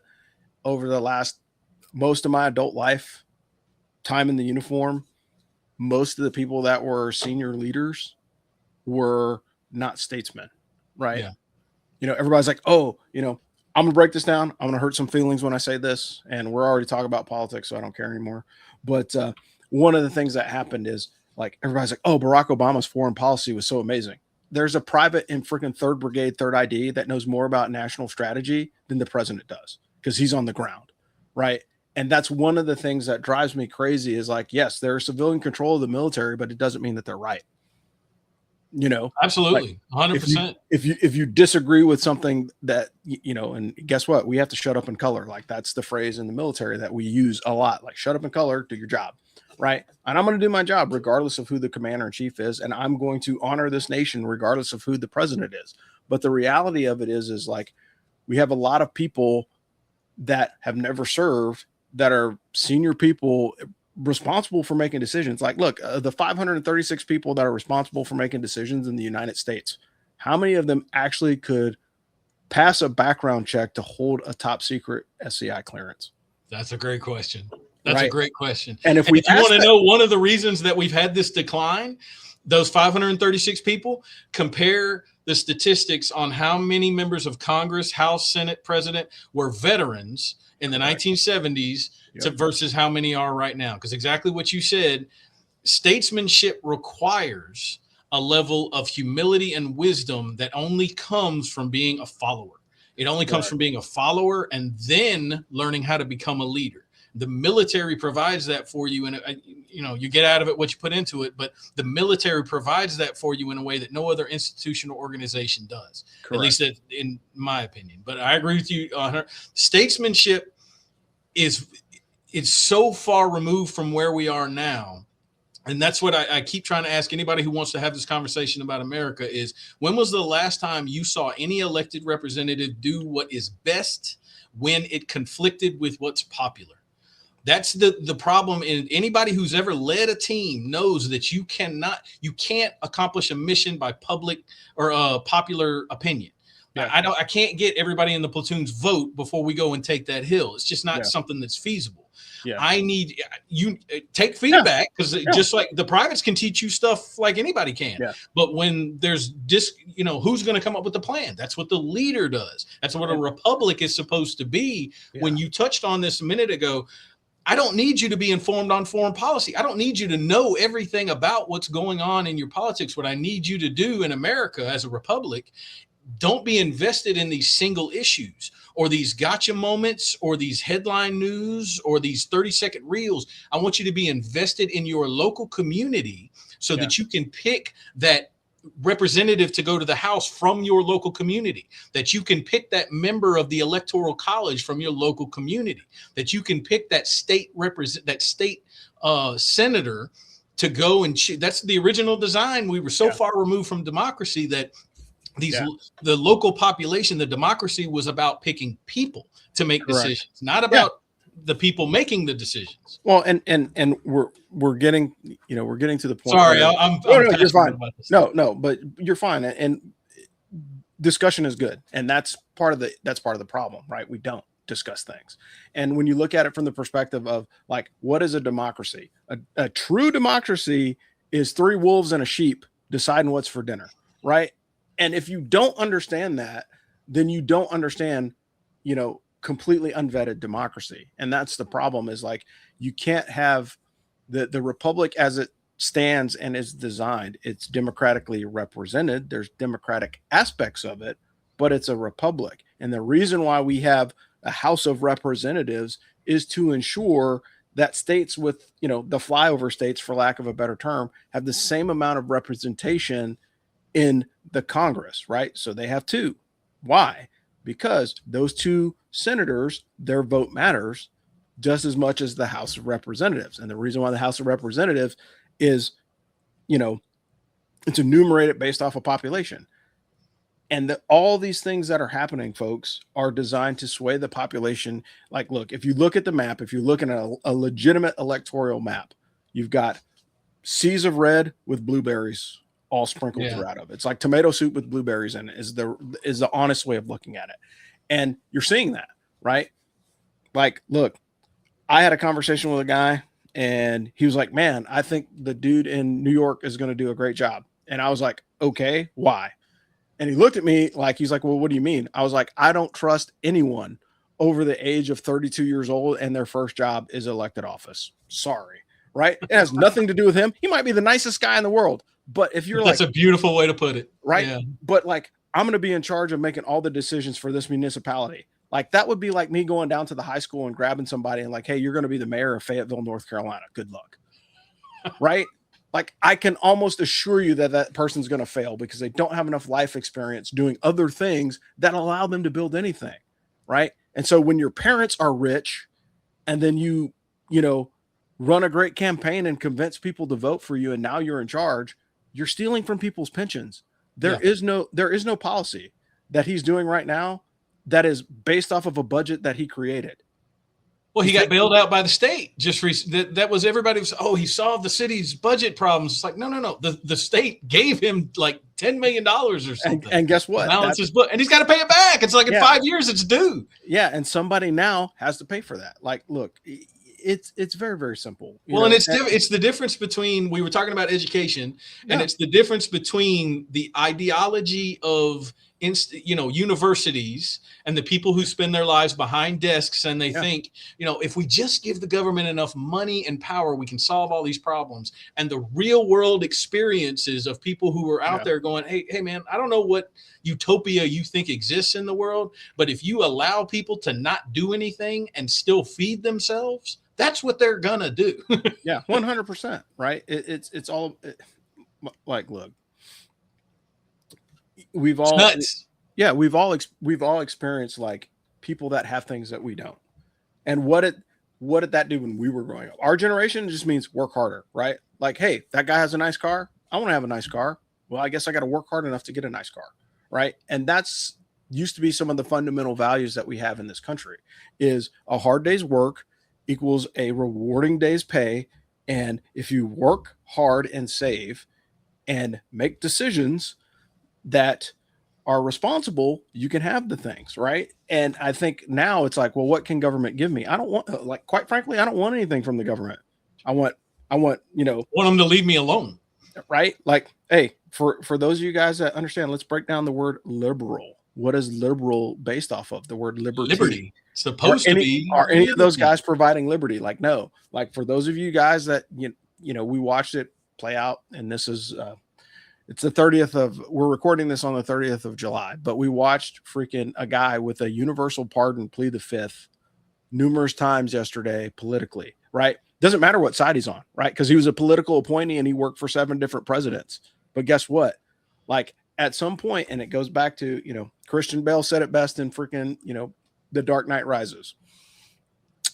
over the last, most of my adult life, time in the uniform, most of the people that were senior leaders were not statesmen. Right. Yeah. Everybody's like, I'm going to break this down. I'm going to hurt some feelings when I say this, and we're already talking about politics, so I don't care anymore. But one of the things that happened is like, everybody's like, oh, Barack Obama's foreign policy was so amazing. There's a private in freaking 3rd Brigade, 3rd ID that knows more about national strategy than the president does because he's on the ground, right? And that's one of the things that drives me crazy is like, yes, there's civilian control of the military, but it doesn't mean that they're right. Absolutely, 100%. If you disagree with something that and guess what, we have to shut up and color. Like that's the phrase in the military that we use a lot. Like shut up and color, do your job, right? And I'm going to do my job regardless of who the commander in chief is, and I'm going to honor this nation regardless of who the president is. But the reality of it is like we have a lot of people that have never served that are senior people responsible for making decisions. Like, look, the 536 people that are responsible for making decisions in the United States, how many of them actually could pass a background check to hold a top secret SCI clearance? That's a great question. That's a great question. And if you want to know one of the reasons that we've had this decline, those 536 people, compare the statistics on how many members of Congress, House, Senate, President were veterans in the 1970s versus how many are right now. Because exactly what you said, statesmanship requires a level of humility and wisdom that only comes from being a follower. It only comes from being a follower and then learning how to become a leader. The military provides that for you, and you get out of it what you put into it. But the military provides that for you in a way that no other institution or organization does. Correct. At least in my opinion. But I agree with you on her. Statesmanship is so far removed from where we are now. And that's what I keep trying to ask anybody who wants to have this conversation about America is, when was the last time you saw any elected representative do what is best when it conflicted with what's popular? That's the problem. And anybody who's ever led a team knows that you can't accomplish a mission by public or popular opinion. Yeah. I can't get everybody in the platoon's vote before we go and take that hill. It's just not something that's feasible. Yeah. I need you take feedback, because just like the privates can teach you stuff like anybody can. Yeah. But when there's who's going to come up with the plan? That's what the leader does. That's what a republic is supposed to be. Yeah. When you touched on this a minute ago, I don't need you to be informed on foreign policy. I don't need you to know everything about what's going on in your politics. What I need you to do in America as a republic, don't be invested in these single issues or these gotcha moments or these headline news or these 30-second reels. I want you to be invested in your local community so that you can pick that representative to go to the House from your local community, that you can pick that member of the electoral college from your local community, that you can pick that state senator to go and that's the original design. We were so far removed from democracy that the local population, the democracy was about picking people to make decisions, not about the people making the decisions. Well, and we're getting to the point. Sorry, I'm you're fine. No, but you're fine. And discussion is good, and that's part of the problem, right? We don't discuss things. And when you look at it from the perspective of like, what is a democracy? A true democracy is three wolves and a sheep deciding what's for dinner, right? And if you don't understand that, then you don't understand, completely unvetted democracy. And that's the problem, is like, you can't have the republic as it stands and is designed. It's democratically represented. There's democratic aspects of it, but it's a republic. And the reason why we have a House of Representatives is to ensure that states with, the flyover states, for lack of a better term, have the same amount of representation in the Congress, right? So they have two. Why? Because those two senators, their vote matters just as much as the House of Representatives. And the reason why the House of Representatives is, it's enumerated based off of population. And all these things that are happening, folks, are designed to sway the population. Like, look, if you look at the map, if you're looking at a legitimate electoral map, you've got seas of red with blueberries all sprinkled throughout of it. It's like tomato soup with blueberries in it is the honest way of looking at it. And you're seeing that, right? Like, look, I had a conversation with a guy and he was like, man, I think the dude in New York is going to do a great job. And I was like, okay, why? And he looked at me like, he's like, well, what do you mean? I was like, I don't trust anyone over the age of 32 years old and their first job is elected office. Sorry, right? It has nothing to do with him. He might be the nicest guy in the world. But if you're that's a beautiful way to put it. Right. Yeah. But like, I'm going to be in charge of making all the decisions for this municipality. Like, that would be like me going down to the high school and grabbing somebody and like, hey, you're going to be the mayor of Fayetteville, North Carolina. Good luck. Right. Like, I can almost assure you that person's going to fail because they don't have enough life experience doing other things that allow them to build anything. Right. And so when your parents are rich and then you run a great campaign and convince people to vote for you, and now you're in charge, you're stealing from people's pensions. There is no policy that he's doing right now that is based off of a budget that he created. Well, he got bailed out by the state. That was everybody was, he solved the city's budget problems. It's like, no. The state gave him like $10 million or something. And guess what? Balance his book, and he's got to pay it back. It's like in 5 years, it's due. Yeah. And somebody now has to pay for that. Like, look, it's very, very simple. Well, and it's the difference between, we were talking about education, and it's the difference between the ideology of universities and the people who spend their lives behind desks and they think, if we just give the government enough money and power, we can solve all these problems. And the real world experiences of people who are out there going, hey man, I don't know what utopia you think exists in the world, but if you allow people to not do anything and still feed themselves, that's what they're gonna do. 100%. Right. It's all like, look, we've all experienced like people that have things that we don't. And what did that do when we were growing up? Our generation just means work harder, right? Like, hey, that guy has a nice car, I want to have a nice car. Well, I guess I got to work hard enough to get a nice car, right? And that's used to be some of the fundamental values that we have in this country, is a hard day's work equals a rewarding day's pay. And if you work hard and save and make decisions that are responsible, you can have the things, right? And I think now it's like, well, what can government give me? I don't want, like, quite frankly, I don't want anything from the government. I want, want them to leave me alone. Right? Like, hey, for those of you guys that understand, let's break down the word liberal. What is liberal based off of? The word liberty. Supposed to be. Are any of those guys providing liberty? Like, no. Like, for those of you guys that, we watched it play out, and this is, it's the 30th of, we're recording this on the 30th of July, but we watched freaking a guy with a universal pardon plead the fifth numerous times yesterday politically, right? Doesn't matter what side he's on, right? Because he was a political appointee and he worked for 7 different presidents. But guess what? Like, at some point, and it goes back to, Christian Bale said it best in freaking, The Dark Knight Rises.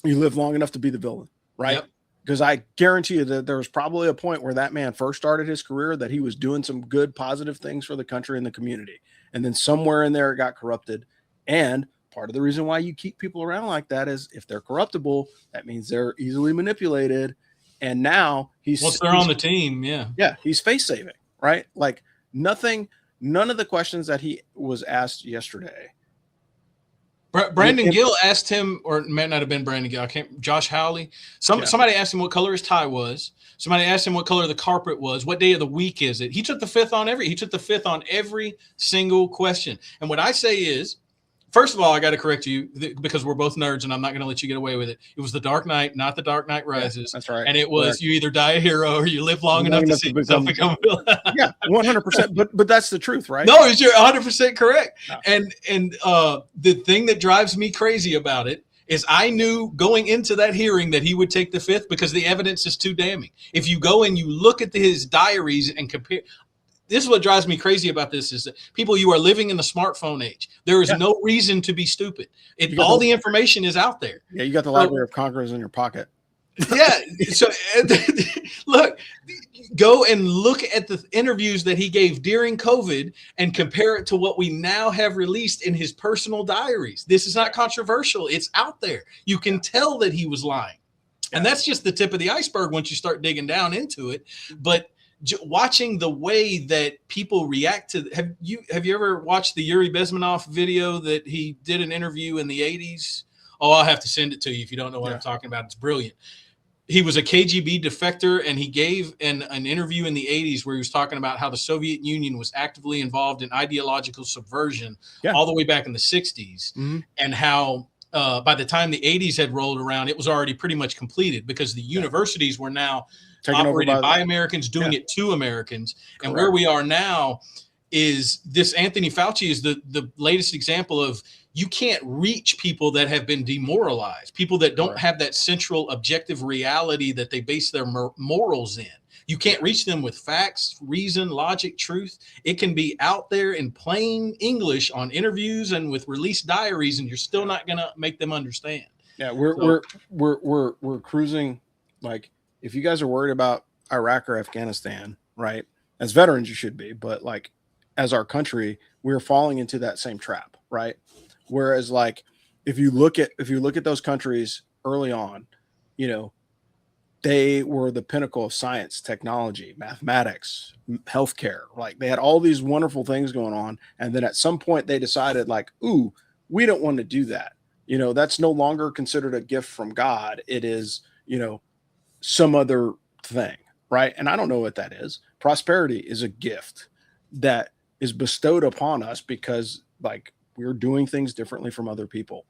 You live long enough to be the villain, right? Yep. Because I guarantee you that there was probably a point where that man first started his career that he was doing some good, positive things for the country and the community. And then somewhere in there it got corrupted. And part of the reason why you keep people around like that is if they're corruptible, that means they're easily manipulated. And now once they're on the team, he's face saving, right? Like, none of the questions that he was asked yesterday. Brandon Gill asked him, or it may not have been Brandon Gill, Josh Howley. Somebody asked him what color his tie was. Somebody asked him what color the carpet was. What day of the week is it? He took the fifth on every single question. And what I say is, first of all, I got to correct you because we're both nerds and I'm not going to let you get away with it. It was The Dark Knight, not The Dark Knight Rises. That's right. And it was you either die a hero or you live long enough to see yourself become a villain. 100%. But that's the truth, right? No, you're 100% correct. No. And the thing that drives me crazy about it is I knew going into that hearing that he would take the fifth because the evidence is too damning. If you go and you look at his diaries and compare – this is what drives me crazy about this is that people, you are living in the smartphone age. There is no reason to be stupid. All the information is out there. Yeah, you got the Library of Congress in your pocket. Yeah. So look, go and look at the interviews that he gave during COVID and compare it to what we now have released in his personal diaries. This is not controversial. It's out there. You can tell that he was lying. And that's just the tip of the iceberg once you start digging down into it. But watching the way that people react to, have you ever watched the Yuri Bezmenov video that he did an interview in the 80s? Oh, I'll have to send it to you if you don't know what I'm talking about. It's brilliant. He was a KGB defector, and he gave an interview in the 80s where he was talking about how the Soviet Union was actively involved in ideological subversion all the way back in the 60s, and how by the time the 80s had rolled around, it was already pretty much completed because the universities were now operated by Americans, doing it to Americans. And where we are now is this Anthony Fauci is the latest example of you can't reach people that have been demoralized, people that don't have that central objective reality that they base their morals in. You can't reach them with facts, reason, logic, truth. It can be out there in plain English on interviews and with released diaries, and you're still not going to make them understand. Yeah, we're cruising. Like, if you guys are worried about Iraq or Afghanistan, right? As veterans, you should be, but like as our country, we're falling into that same trap, right? Whereas, like, if you look at those countries early on, they were the pinnacle of science, technology, mathematics, healthcare. Like, they had all these wonderful things going on, and then at some point they decided, like, ooh, we don't want to do that. That's no longer considered a gift from God. It is, some other thing, right? And I don't know what that is. Prosperity is a gift that is bestowed upon us because like we're doing things differently from other people.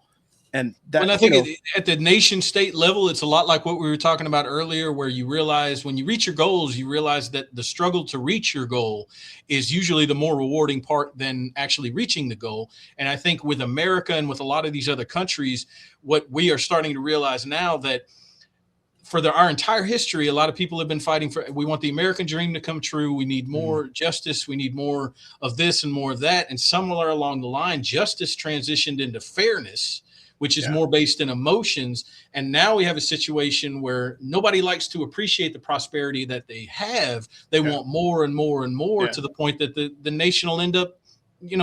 And that, and I think at the nation state level, it's a lot like what we were talking about earlier, where you realize when you reach your goals, you realize that the struggle to reach your goal is usually the more rewarding part than actually reaching the goal. And I think with America and with a lot of these other countries, what we are starting to realize now that for our entire history, a lot of people have been fighting for, we want the American dream to come true. We need more justice. We need more of this and more of that. And somewhere along the line, justice transitioned into fairness, which is more based in emotions. And now we have a situation where nobody likes to appreciate the prosperity that they have. They want more and more and more to the point that the nation will end up,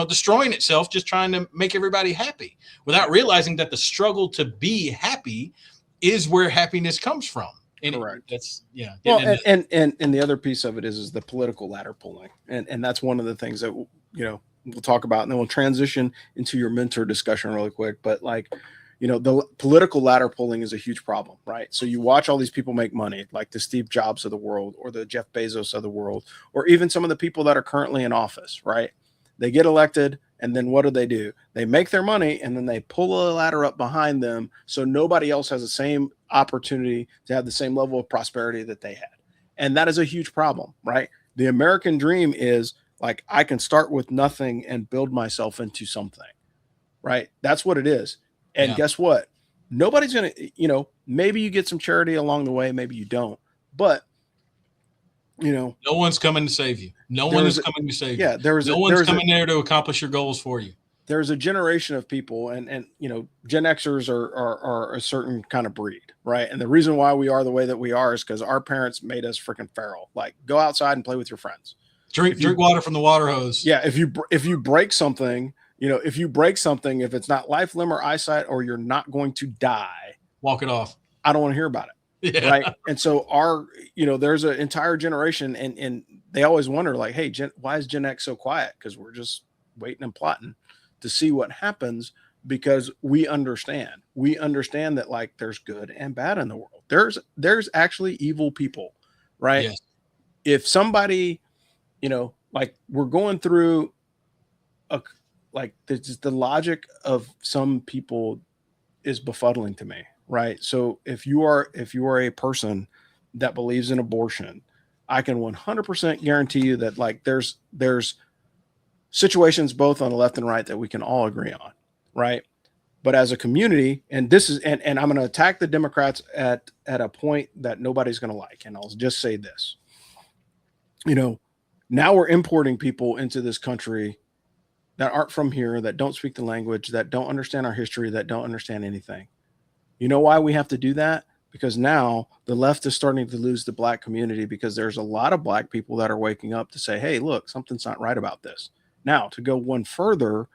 destroying itself, just trying to make everybody happy without realizing that the struggle to be happy is where happiness comes from. And correct. That's Well, and the other piece of it is the political ladder pulling. And that's one of the things that, we'll talk about, and then we'll transition into your mentor discussion really quick. But the political ladder pulling is a huge problem, right? So you watch all these people make money, like the Steve Jobs of the world, or the Jeff Bezos of the world, or even some of the people that are currently in office, right? They get elected, and then what do? They make their money, and then they pull a ladder up behind them so nobody else has the same opportunity to have the same level of prosperity that they had. And that is a huge problem, right? The American dream is like, I can start with nothing and build myself into something, right? That's what it is. And guess what? Nobody's going to, maybe you get some charity along the way, maybe you don't, but no one's coming to save you. No one is coming to save you. Yeah, no one's coming there to accomplish your goals for you. There's a generation of people, and Gen Xers are a certain kind of breed, right? And the reason why we are the way that we are is because our parents made us freaking feral. Like, go outside and play with your friends. Drink water from the water hose. Yeah, if you break something, if it's not life, limb, or eyesight, or you're not going to die, walk it off. I don't want to hear about it. Yeah. Right. And so there's an entire generation, and they always wonder, like, hey, why is Gen X so quiet? Because we're just waiting and plotting to see what happens, because we understand that like there's good and bad in the world. There's actually evil people, right? Yes. If somebody, like we're going through the logic of some people is befuddling to me. Right. So if you are a person that believes in abortion, I can 100% guarantee you that like there's situations both on the left and right that we can all agree on. Right. But as a community, and this is, and I'm going to attack the Democrats at a point that nobody's going to like. And I'll just say this, now we're importing people into this country that aren't from here, that don't speak the language, that don't understand our history, that don't understand anything. You know why we have to do that? Because now the left is starting to lose the black community, because there's a lot of black people that are waking up to say, hey, look, something's not right about this. Now, to go one further,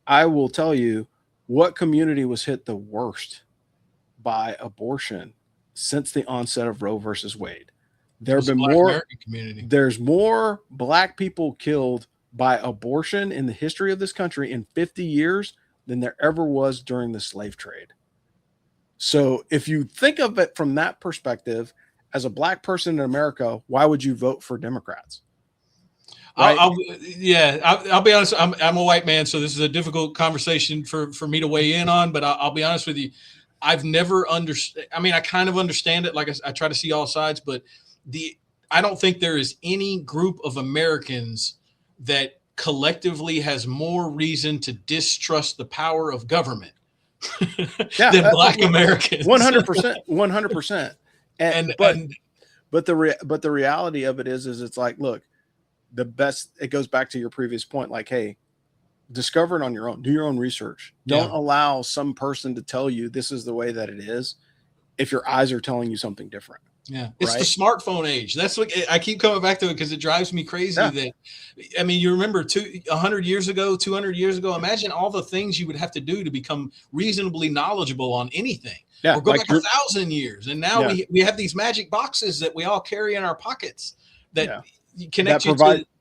I will tell you what community was hit the worst by abortion since the onset of Roe versus Wade. There's more black people killed by abortion in the history of this country in 50 years than there ever was during the slave trade. So if you think of it from that perspective, as a black person in America, why would you vote for Democrats? Right? I'll be honest. I'm a white man, so this is a difficult conversation for me to weigh in on. But I'll be honest with you. I've never understood. I mean, I kind of understand it. Like I try to see all sides, but I don't think there is any group of Americans that collectively has more reason to distrust the power of government than black Americans. 100%. But the reality of it is it's like, look, the best, it goes back to your previous point. Like, hey, discover it on your own, do your own research. Don't allow some person to tell you this is the way that it is, if your eyes are telling you something different. Yeah. It's the smartphone age. That's what I keep coming back to it, because it drives me crazy that, I mean, you remember 100 years ago, 200 years ago, imagine all the things you would have to do to become reasonably knowledgeable on anything. Yeah, or go back 1,000 years. And now we have these magic boxes that we all carry in our pockets that connect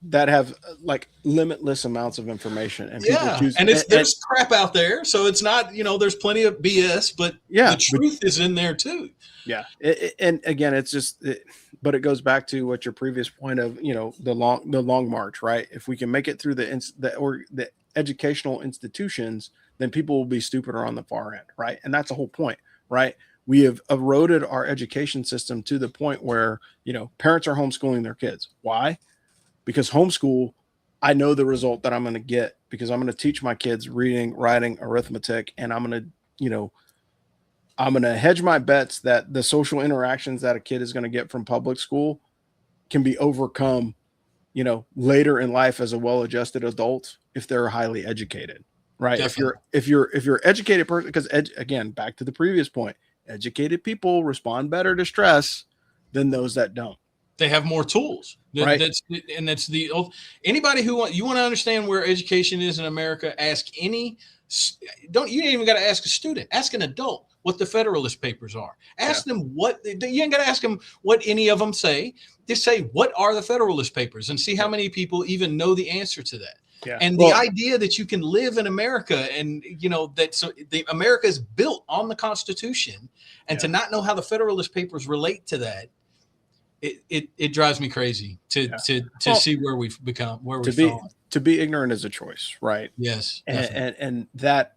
that have like limitless amounts of information, and people choose. And there's crap out there, so it's not, there's plenty of BS, but the truth is in there too. Yeah, and again, it's just, but it goes back to what your previous point of, the long march, right? If we can make it through the educational institutions, then people will be stupider on the far end, right? And that's the whole point, right? We have eroded our education system to the point where, parents are homeschooling their kids. Why? Because homeschool, I know the result that I'm going to get, because I'm going to teach my kids reading, writing, arithmetic, and I'm going to hedge my bets that the social interactions that a kid is going to get from public school can be overcome, later in life as a well-adjusted adult if they're highly educated, right? Definitely. If you're educated person, because again, back to the previous point, educated people respond better to stress than those that don't. They have more tools, right? That's anybody who you want to understand where education is in America. Ask you ain't even got to ask a student. Ask an adult what the Federalist Papers are. Ask them what you ain't got to ask them what any of them say. Just say, what are the Federalist Papers, and see how many people even know the answer to that. Yeah. And the idea that you can live in America, and America is built on the Constitution, and to not know how the Federalist Papers relate to that, it drives me crazy to see where we've become, where we've fallen. To be ignorant is a choice, right? Yes, and that.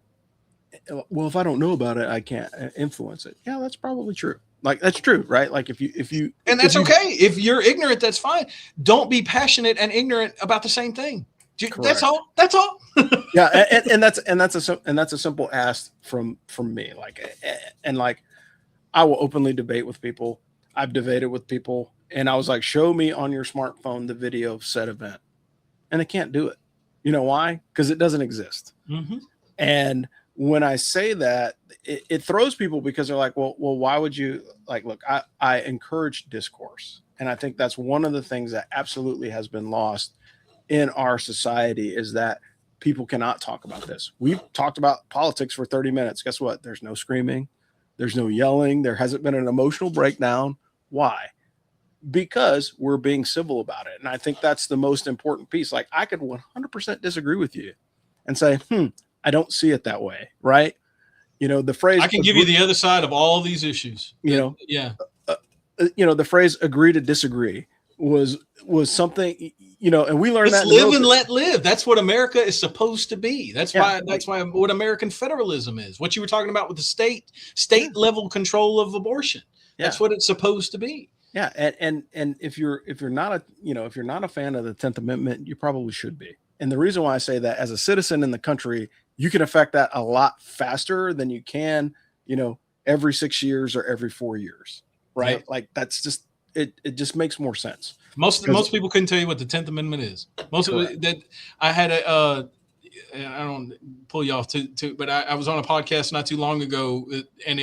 Well, if I don't know about it, I can't influence it. Yeah, that's probably true. Like, that's true, right? Like if you, and that's okay. If you're ignorant, that's fine. Don't be passionate and ignorant about the same thing. Correct. That's all. Yeah, and that's a simple ask from me. Like I will openly debate with people. I've debated with people, and I was like, show me on your smartphone the video of said event, and they can't do it. You know why? Because it doesn't exist. Mm-hmm. And when I say that, it throws people, because they're like, well, why would you, like, look, I encourage discourse. And I think that's one of the things that absolutely has been lost in our society, is that people cannot talk about this. We've talked about politics for 30 minutes. Guess what? There's no screaming. There's no yelling. There hasn't been an emotional breakdown. Why? Because we're being civil about it. And I think that's the most important piece. Like, I could 100% disagree with you and say, I don't see it that way. Right. The phrase, I can give you the other side of all these issues. The phrase agree to disagree was something, and we learned that. Live and let live. That's what America is supposed to be. That's why what American federalism is. What you were talking about with the state level control of abortion. That's what it's supposed to be. Yeah. And if you're not a fan of the 10th Amendment, you probably should be. And the reason why I say that, as a citizen in the country, you can affect that a lot faster than you can, every 6 years or every 4 years. Right. Yep. Like, that's just, it just makes more sense. Most people couldn't tell you what the 10th Amendment is. Most of it, that I had I don't pull you off too, but I was on a podcast not too long ago, and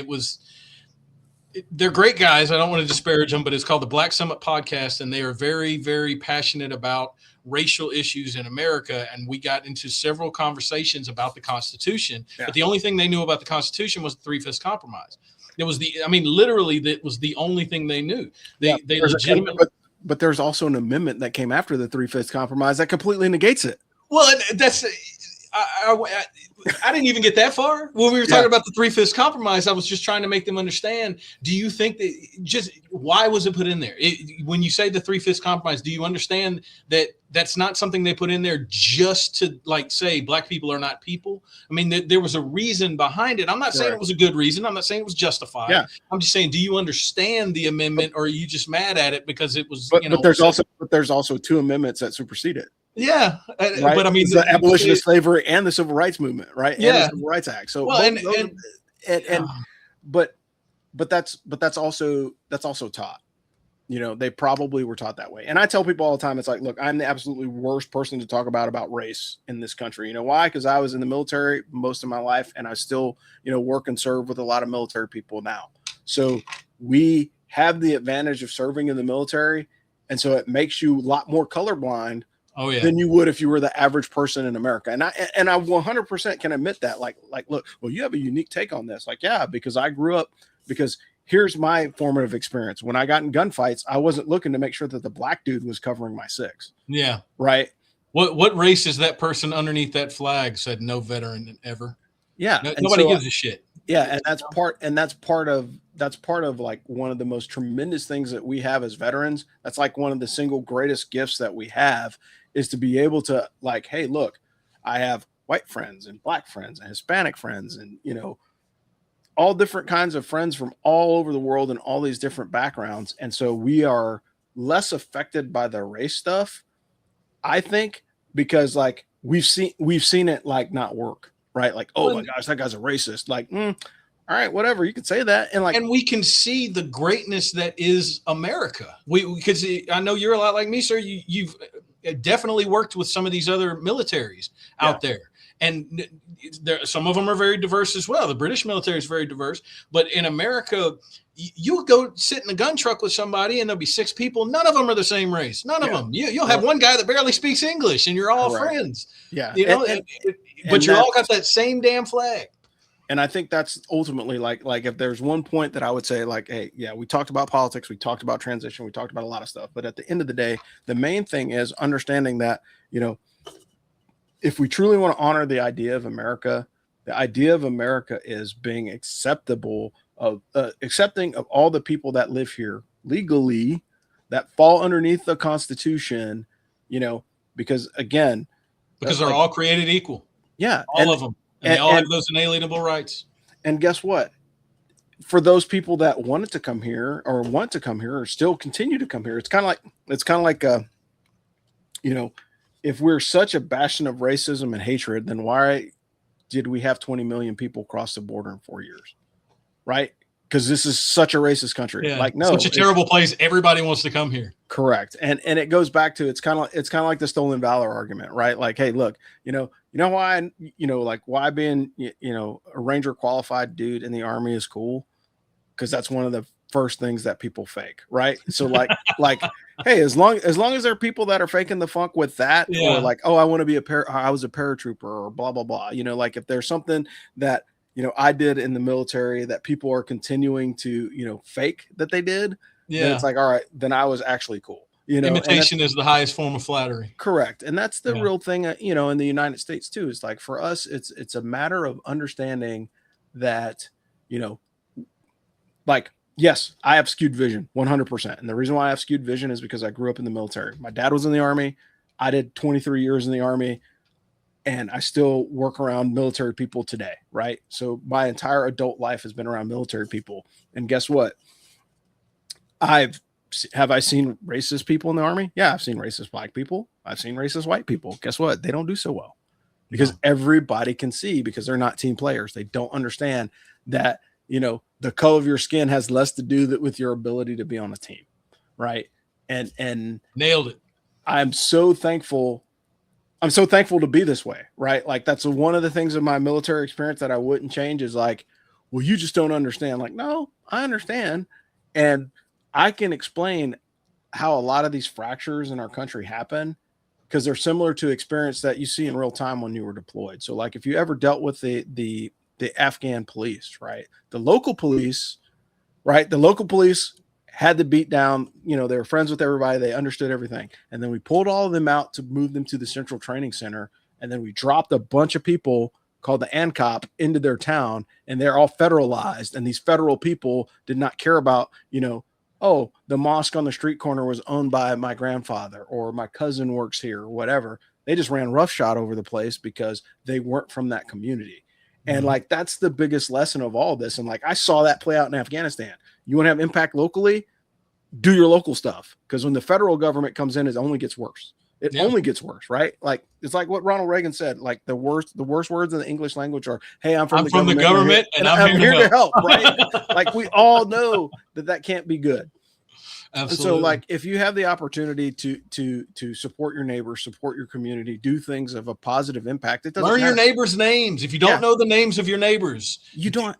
they're great guys. I don't want to disparage them, but it's called the Black Summit Podcast, and they are very, very passionate about racial issues in America. And we got into several conversations about the Constitution, but the only thing they knew about the Constitution was the Three-Fifths Compromise. It was literally, that was the only thing they knew. They legitimately. But there's also an amendment that came after the Three-Fifths Compromise that completely negates it. Well, that's. I didn't even get that far. When we were talking about the Three-Fifths Compromise, I was just trying to make them understand. Do you think that why was it put in there? When you say the Three-Fifths Compromise, do you understand that that's not something they put in there just to, like, say black people are not people? I mean, there was a reason behind it. I'm not saying it was a good reason. I'm not saying it was justified. Yeah. I'm just saying, do you understand the amendment, or are you just mad at it because it was? But there's also two amendments that supersede it. Yeah, right? But I mean, it's the abolition of slavery and the Civil Rights Movement, right? Yeah, and the Civil Rights Act. So, but that's also taught. They probably were taught that way. And I tell people all the time, it's like, look, I'm the absolutely worst person to talk about race in this country. You know why? Because I was in the military most of my life, and I still, work and serve with a lot of military people now. So we have the advantage of serving in the military, and so it makes you a lot more colorblind. Than you would if you were the average person in America. And I 100% can admit that. Like, look, well, you have a unique take on this. Like, yeah, because I grew up, because here's my formative experience. When I got in gunfights, I wasn't looking to make sure that the black dude was covering my six. Yeah. Right. What race is that person underneath that flag? Said no veteran ever. Yeah. Nobody gives a shit. Yeah. And that's part of like one of the most tremendous things that we have as veterans. That's like one of the single greatest gifts that we have, is to be able to like, hey, look, I have white friends and black friends and Hispanic friends and, all different kinds of friends from all over the world and all these different backgrounds. And so we are less affected by the race stuff, I think, because like we've seen it like not work, right? Like, oh my gosh, that guy's a racist. Like, all right, whatever, you can say that. And we can see the greatness that is America. Because I know you're a lot like me, sir. You've definitely worked with some of these other militaries out there. And some of them are very diverse as well. The British military is very diverse. But in America, you go sit in a gun truck with somebody and there'll be 6 people. None of them are the same race. None of them. You'll have one guy that barely speaks English and you're all friends. Yeah. But you all got that same damn flag. And I think that's ultimately like if there's one point that I would say, like, hey, yeah, we talked about politics, we talked about transition, we talked about a lot of stuff. But at the end of the day, the main thing is understanding that, if we truly want to honor the idea of America, the idea of America is being accepting of all the people that live here legally, that fall underneath the Constitution, because again, they're all created equal. Yeah. All of them. And they all have those inalienable rights. And guess what? For those people that wanted to come here or want to come here or still continue to come here, it's kind of like, if we're such a bastion of racism and hatred, then why did we have 20 million people cross the border in 4 years? Right? Because this is such a racist country. Yeah, like, no, such a terrible place. Everybody wants to come here. Correct. And it goes back to, it's kind of like the stolen valor argument, right? Like, hey, look, why, why being, a Ranger qualified dude in the Army is cool? Because that's one of the first things that people fake, right? So like hey, as long as there are people that are faking the funk with that, or like, oh, I want to be I was a paratrooper or blah blah blah, like if there's something that I did in the military that people are continuing to fake that they did, then it's like, all right, then I was actually cool. Imitation is the highest form of flattery. Correct. And that's the real thing, in the United States too. Is like, for us, it's a matter of understanding that, like, yes, I have skewed vision 100%. And the reason why I have skewed vision is because I grew up in the military. My dad was in the Army. I did 23 years in the Army, and I still work around military people today. Right. So my entire adult life has been around military people. And guess what? Have I seen racist people in the Army? Yeah, I've seen racist black people. I've seen racist white people. Guess what? They don't do so well, because everybody can see, because they're not team players. They don't understand that, the color of your skin has less to do with your ability to be on a team. Right. And nailed it. I'm so thankful to be this way. Right. Like, that's one of the things of my military experience that I wouldn't change, is like, well, you just don't understand. Like, no, I understand. And I can explain how a lot of these fractures in our country happen, because they're similar to experience that you see in real time when you were deployed. So like, if you ever dealt with the Afghan police, right? The local police had to beat down, they were friends with everybody. They understood everything. And then we pulled all of them out to move them to the Central Training Center. And then we dropped a bunch of people called the ANCOP into their town, and they're all federalized. And these federal people did not care about, oh, the mosque on the street corner was owned by my grandfather, or my cousin works here, or whatever. They just ran roughshod over the place because they weren't from that community. And like, that's the biggest lesson of all this. And like, I saw that play out in Afghanistan. You want to have impact locally, do your local stuff. Because when the federal government comes in, it only gets worse. It only gets worse, right? Like, it's like what Ronald Reagan said, like, the worst words in the English language are, hey, I'm from the government and I'm here to help. Right? Like, we all know that can't be good. Absolutely. And so like, if you have the opportunity to support your neighbors, support your community, do things of a positive impact, it doesn't learn matter. your neighbors' names. If you don't know the names of your neighbors, you don't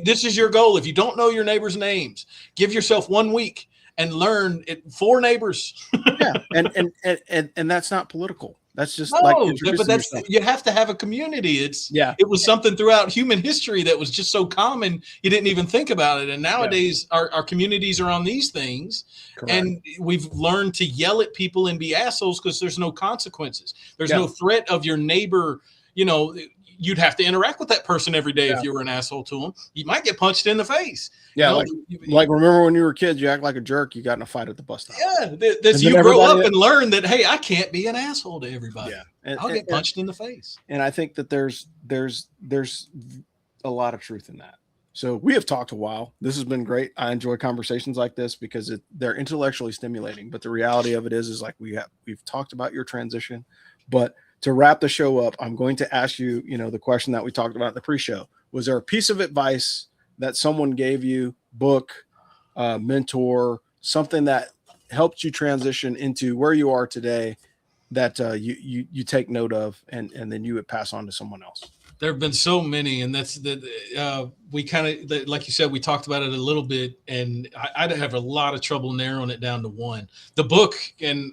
this is your goal. If you don't know your neighbors' names, give yourself 1 week and learn 4 neighbors. Yeah. And that's not political. That's just like introducing but yourself. you have to have a community. Yeah. It was something throughout human history that was just so common you didn't even think about it. And nowadays our communities are on these things. Correct. And we've learned to yell at people and be assholes because there's no consequences. There's no threat of your neighbor. You know, you'd have to interact with that person every day if you were an asshole to them. You might get punched in the face. Yeah, you know? like remember when you were kids, you act like a jerk, you got in a fight at the bus stop. Yeah, you grow up and learn that, hey, I can't be an asshole to everybody. Yeah, I'll get punched in the face. And I think that there's a lot of truth in that. So we have talked a while. This has been great. I enjoy conversations like this because they're intellectually stimulating. But the reality of it is like we've talked about your transition. But to wrap the show up, I'm going to ask you, the question that we talked about in the pre-show. Was there a piece of advice that someone gave you, book, mentor, something that helped you transition into where you are today that you take note of and then you would pass on to someone else? There have been so many, and that's we kind of, like you said, we talked about it a little bit, and I'd have a lot of trouble narrowing it down to one. The book, and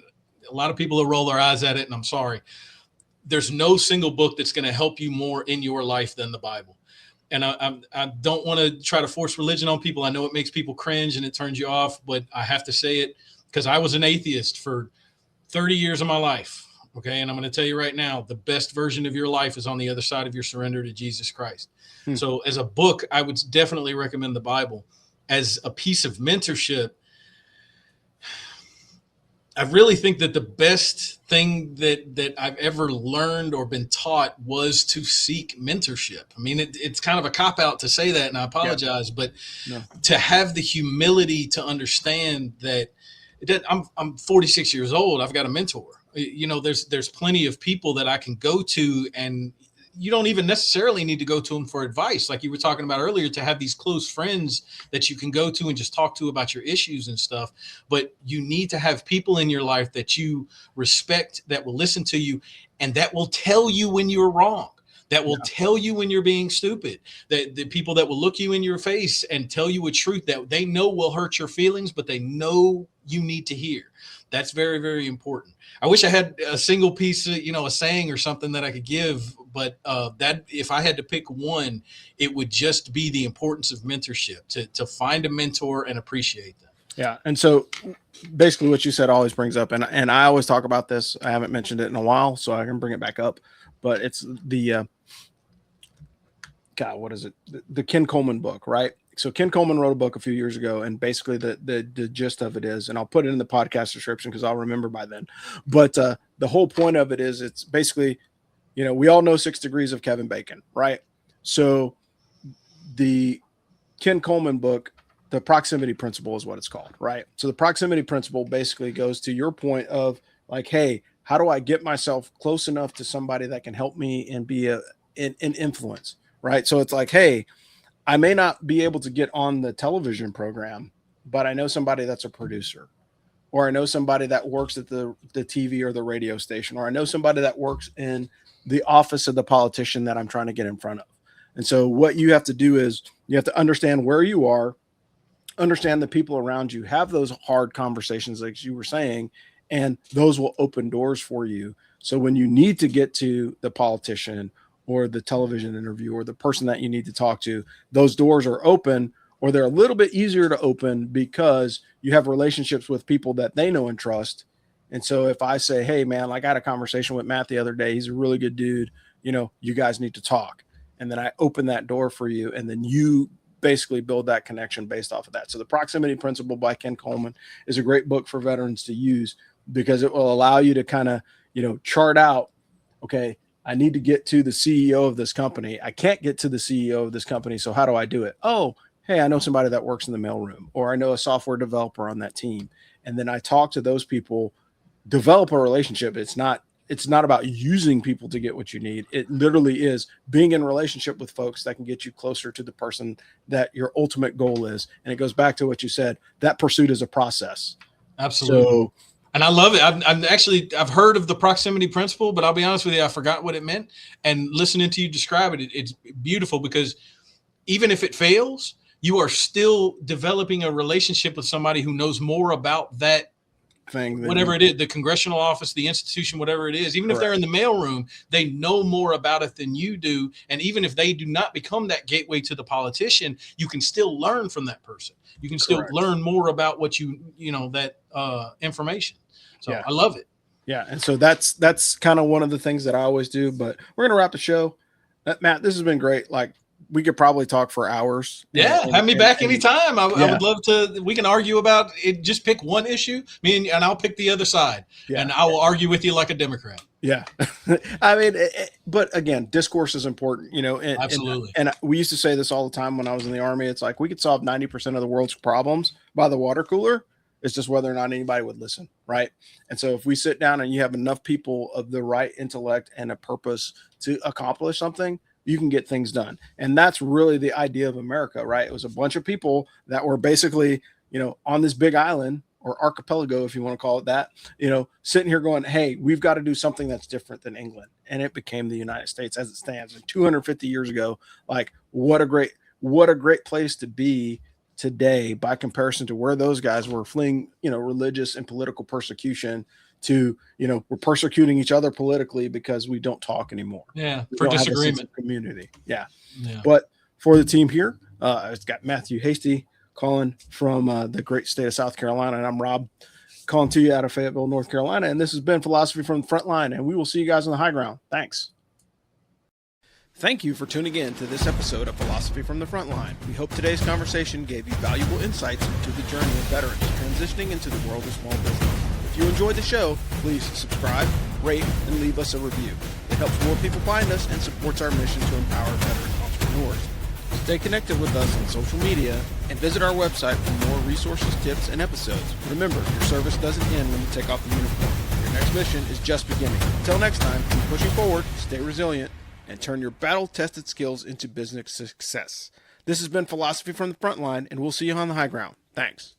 a lot of people will roll their eyes at it, and I'm sorry. There's no single book that's going to help you more in your life than the Bible. And I don't want to try to force religion on people. I know it makes people cringe and it turns you off, but I have to say it because I was an atheist for 30 years of my life. Okay. And I'm going to tell you right now, the best version of your life is on the other side of your surrender to Jesus Christ. So as a book, I would definitely recommend the Bible. As a piece of mentorship, I really think that the best thing that I've ever learned or been taught was to seek mentorship. I mean, it's kind of a cop-out to say that, and I apologize, but to have the humility to understand that I'm 46 years old. I've got a mentor. There's plenty of people that I can go to, and you don't even necessarily need to go to them for advice. Like you were talking about earlier, to have these close friends that you can go to and just talk to about your issues and stuff. But you need to have people in your life that you respect, that will listen to you, and that will tell you when you're wrong, that will tell you when you're being stupid, that the people that will look you in your face and tell you a truth that they know will hurt your feelings, but they know you need to hear. That's very, very important. I wish I had a single piece of, a saying or something that I could give, but that if I had to pick one, it would just be the importance of mentorship, to find a mentor and appreciate them. Yeah. And so basically what you said always brings up, and I always talk about this. I haven't mentioned it in a while, so I can bring it back up, but it's the, what is it? The Ken Coleman book, right? So Ken Coleman wrote a book a few years ago, and basically the gist of it is, and I'll put it in the podcast description because I'll remember by then. But the whole point of it is, it's basically, we all know 6 Degrees of Kevin Bacon, right? So the Ken Coleman book, the proximity principle is what it's called, right? So the proximity principle basically goes to your point of like, hey, how do I get myself close enough to somebody that can help me and be an influence, right? So it's like, hey, I may not be able to get on the television program, but I know somebody that's a producer, or I know somebody that works at the TV or the radio station, or I know somebody that works in the office of the politician that I'm trying to get in front of. And so what you have to do is you have to understand where you are, understand the people around you, have those hard conversations like you were saying, and those will open doors for you. So when you need to get to the politician or the television interview or the person that you need to talk to, those doors are open, or they're a little bit easier to open because you have relationships with people that they know and trust. And so if I say, hey man, like I had a conversation with Matt the other day, he's a really good dude, you guys need to talk. And then I open that door for you, and then you basically build that connection based off of that. So the Proximity Principle by Ken Coleman is a great book for veterans to use because it will allow you to kind of, chart out, okay, I need to get to the CEO of this company. I can't get to the CEO of this company. So how do I do it? Oh, hey, I know somebody that works in the mailroom, or I know a software developer on that team. And then I talk to those people, develop a relationship. It's not about using people to get what you need. It literally is being in relationship with folks that can get you closer to the person that your ultimate goal is. And it goes back to what you said, that pursuit is a process. Absolutely. So, and I love it. I've heard of the proximity principle, but I'll be honest with you, I forgot what it meant. And listening to you describe it, it's beautiful because even if it fails, you are still developing a relationship with somebody who knows more about that thing. Whatever it is, the congressional office, the institution, whatever it is, even if they're in the mailroom, they know more about it than you do. And even if they do not become that gateway to the politician, you can still learn from that person. You can still learn more about what that information. So I love it. Yeah. And so that's kind of one of the things that I always do, but we're going to wrap the show. Matt, this has been great. Like, we could probably talk for hours. Yeah, have me back anytime. I would love to. We can argue about it. Just pick one issue, and I'll pick the other side, and I will argue with you like a Democrat. Yeah, I mean, but again, discourse is important, Absolutely. And we used to say this all the time when I was in the Army. It's like we could solve 90% of the world's problems by the water cooler. It's just whether or not anybody would listen, right? And so if we sit down and you have enough people of the right intellect and a purpose to accomplish something, you can get things done. And that's really the idea of America, right? It was a bunch of people that were basically, on this big island or archipelago, if you want to call it that, sitting here going, hey, we've got to do something that's different than England. And it became the United States as it stands. And 250 years ago, like what a great place to be today by comparison to where those guys were fleeing, religious and political persecution to, we're persecuting each other politically because we don't talk anymore. Yeah. For disagreement. Community. Yeah. But for the team here, it's got Matthew Hasty calling from the great state of South Carolina. And I'm Rob calling to you out of Fayetteville, North Carolina. And this has been Philosophy from the Front Line. And we will see you guys on the high ground. Thanks. Thank you for tuning in to this episode of Philosophy from the Frontline. We hope today's conversation gave you valuable insights into the journey of veterans transitioning into the world of small business. If you enjoyed the show, please subscribe, rate, and leave us a review. It helps more people find us and supports our mission to empower veteran entrepreneurs. Stay connected with us on social media and visit our website for more resources, tips, and episodes. Remember, your service doesn't end when you take off the uniform. Your next mission is just beginning. Until next time, keep pushing forward, stay resilient, and turn your battle-tested skills into business success. This has been Philosophy from the Frontline, and we'll see you on the high ground. Thanks.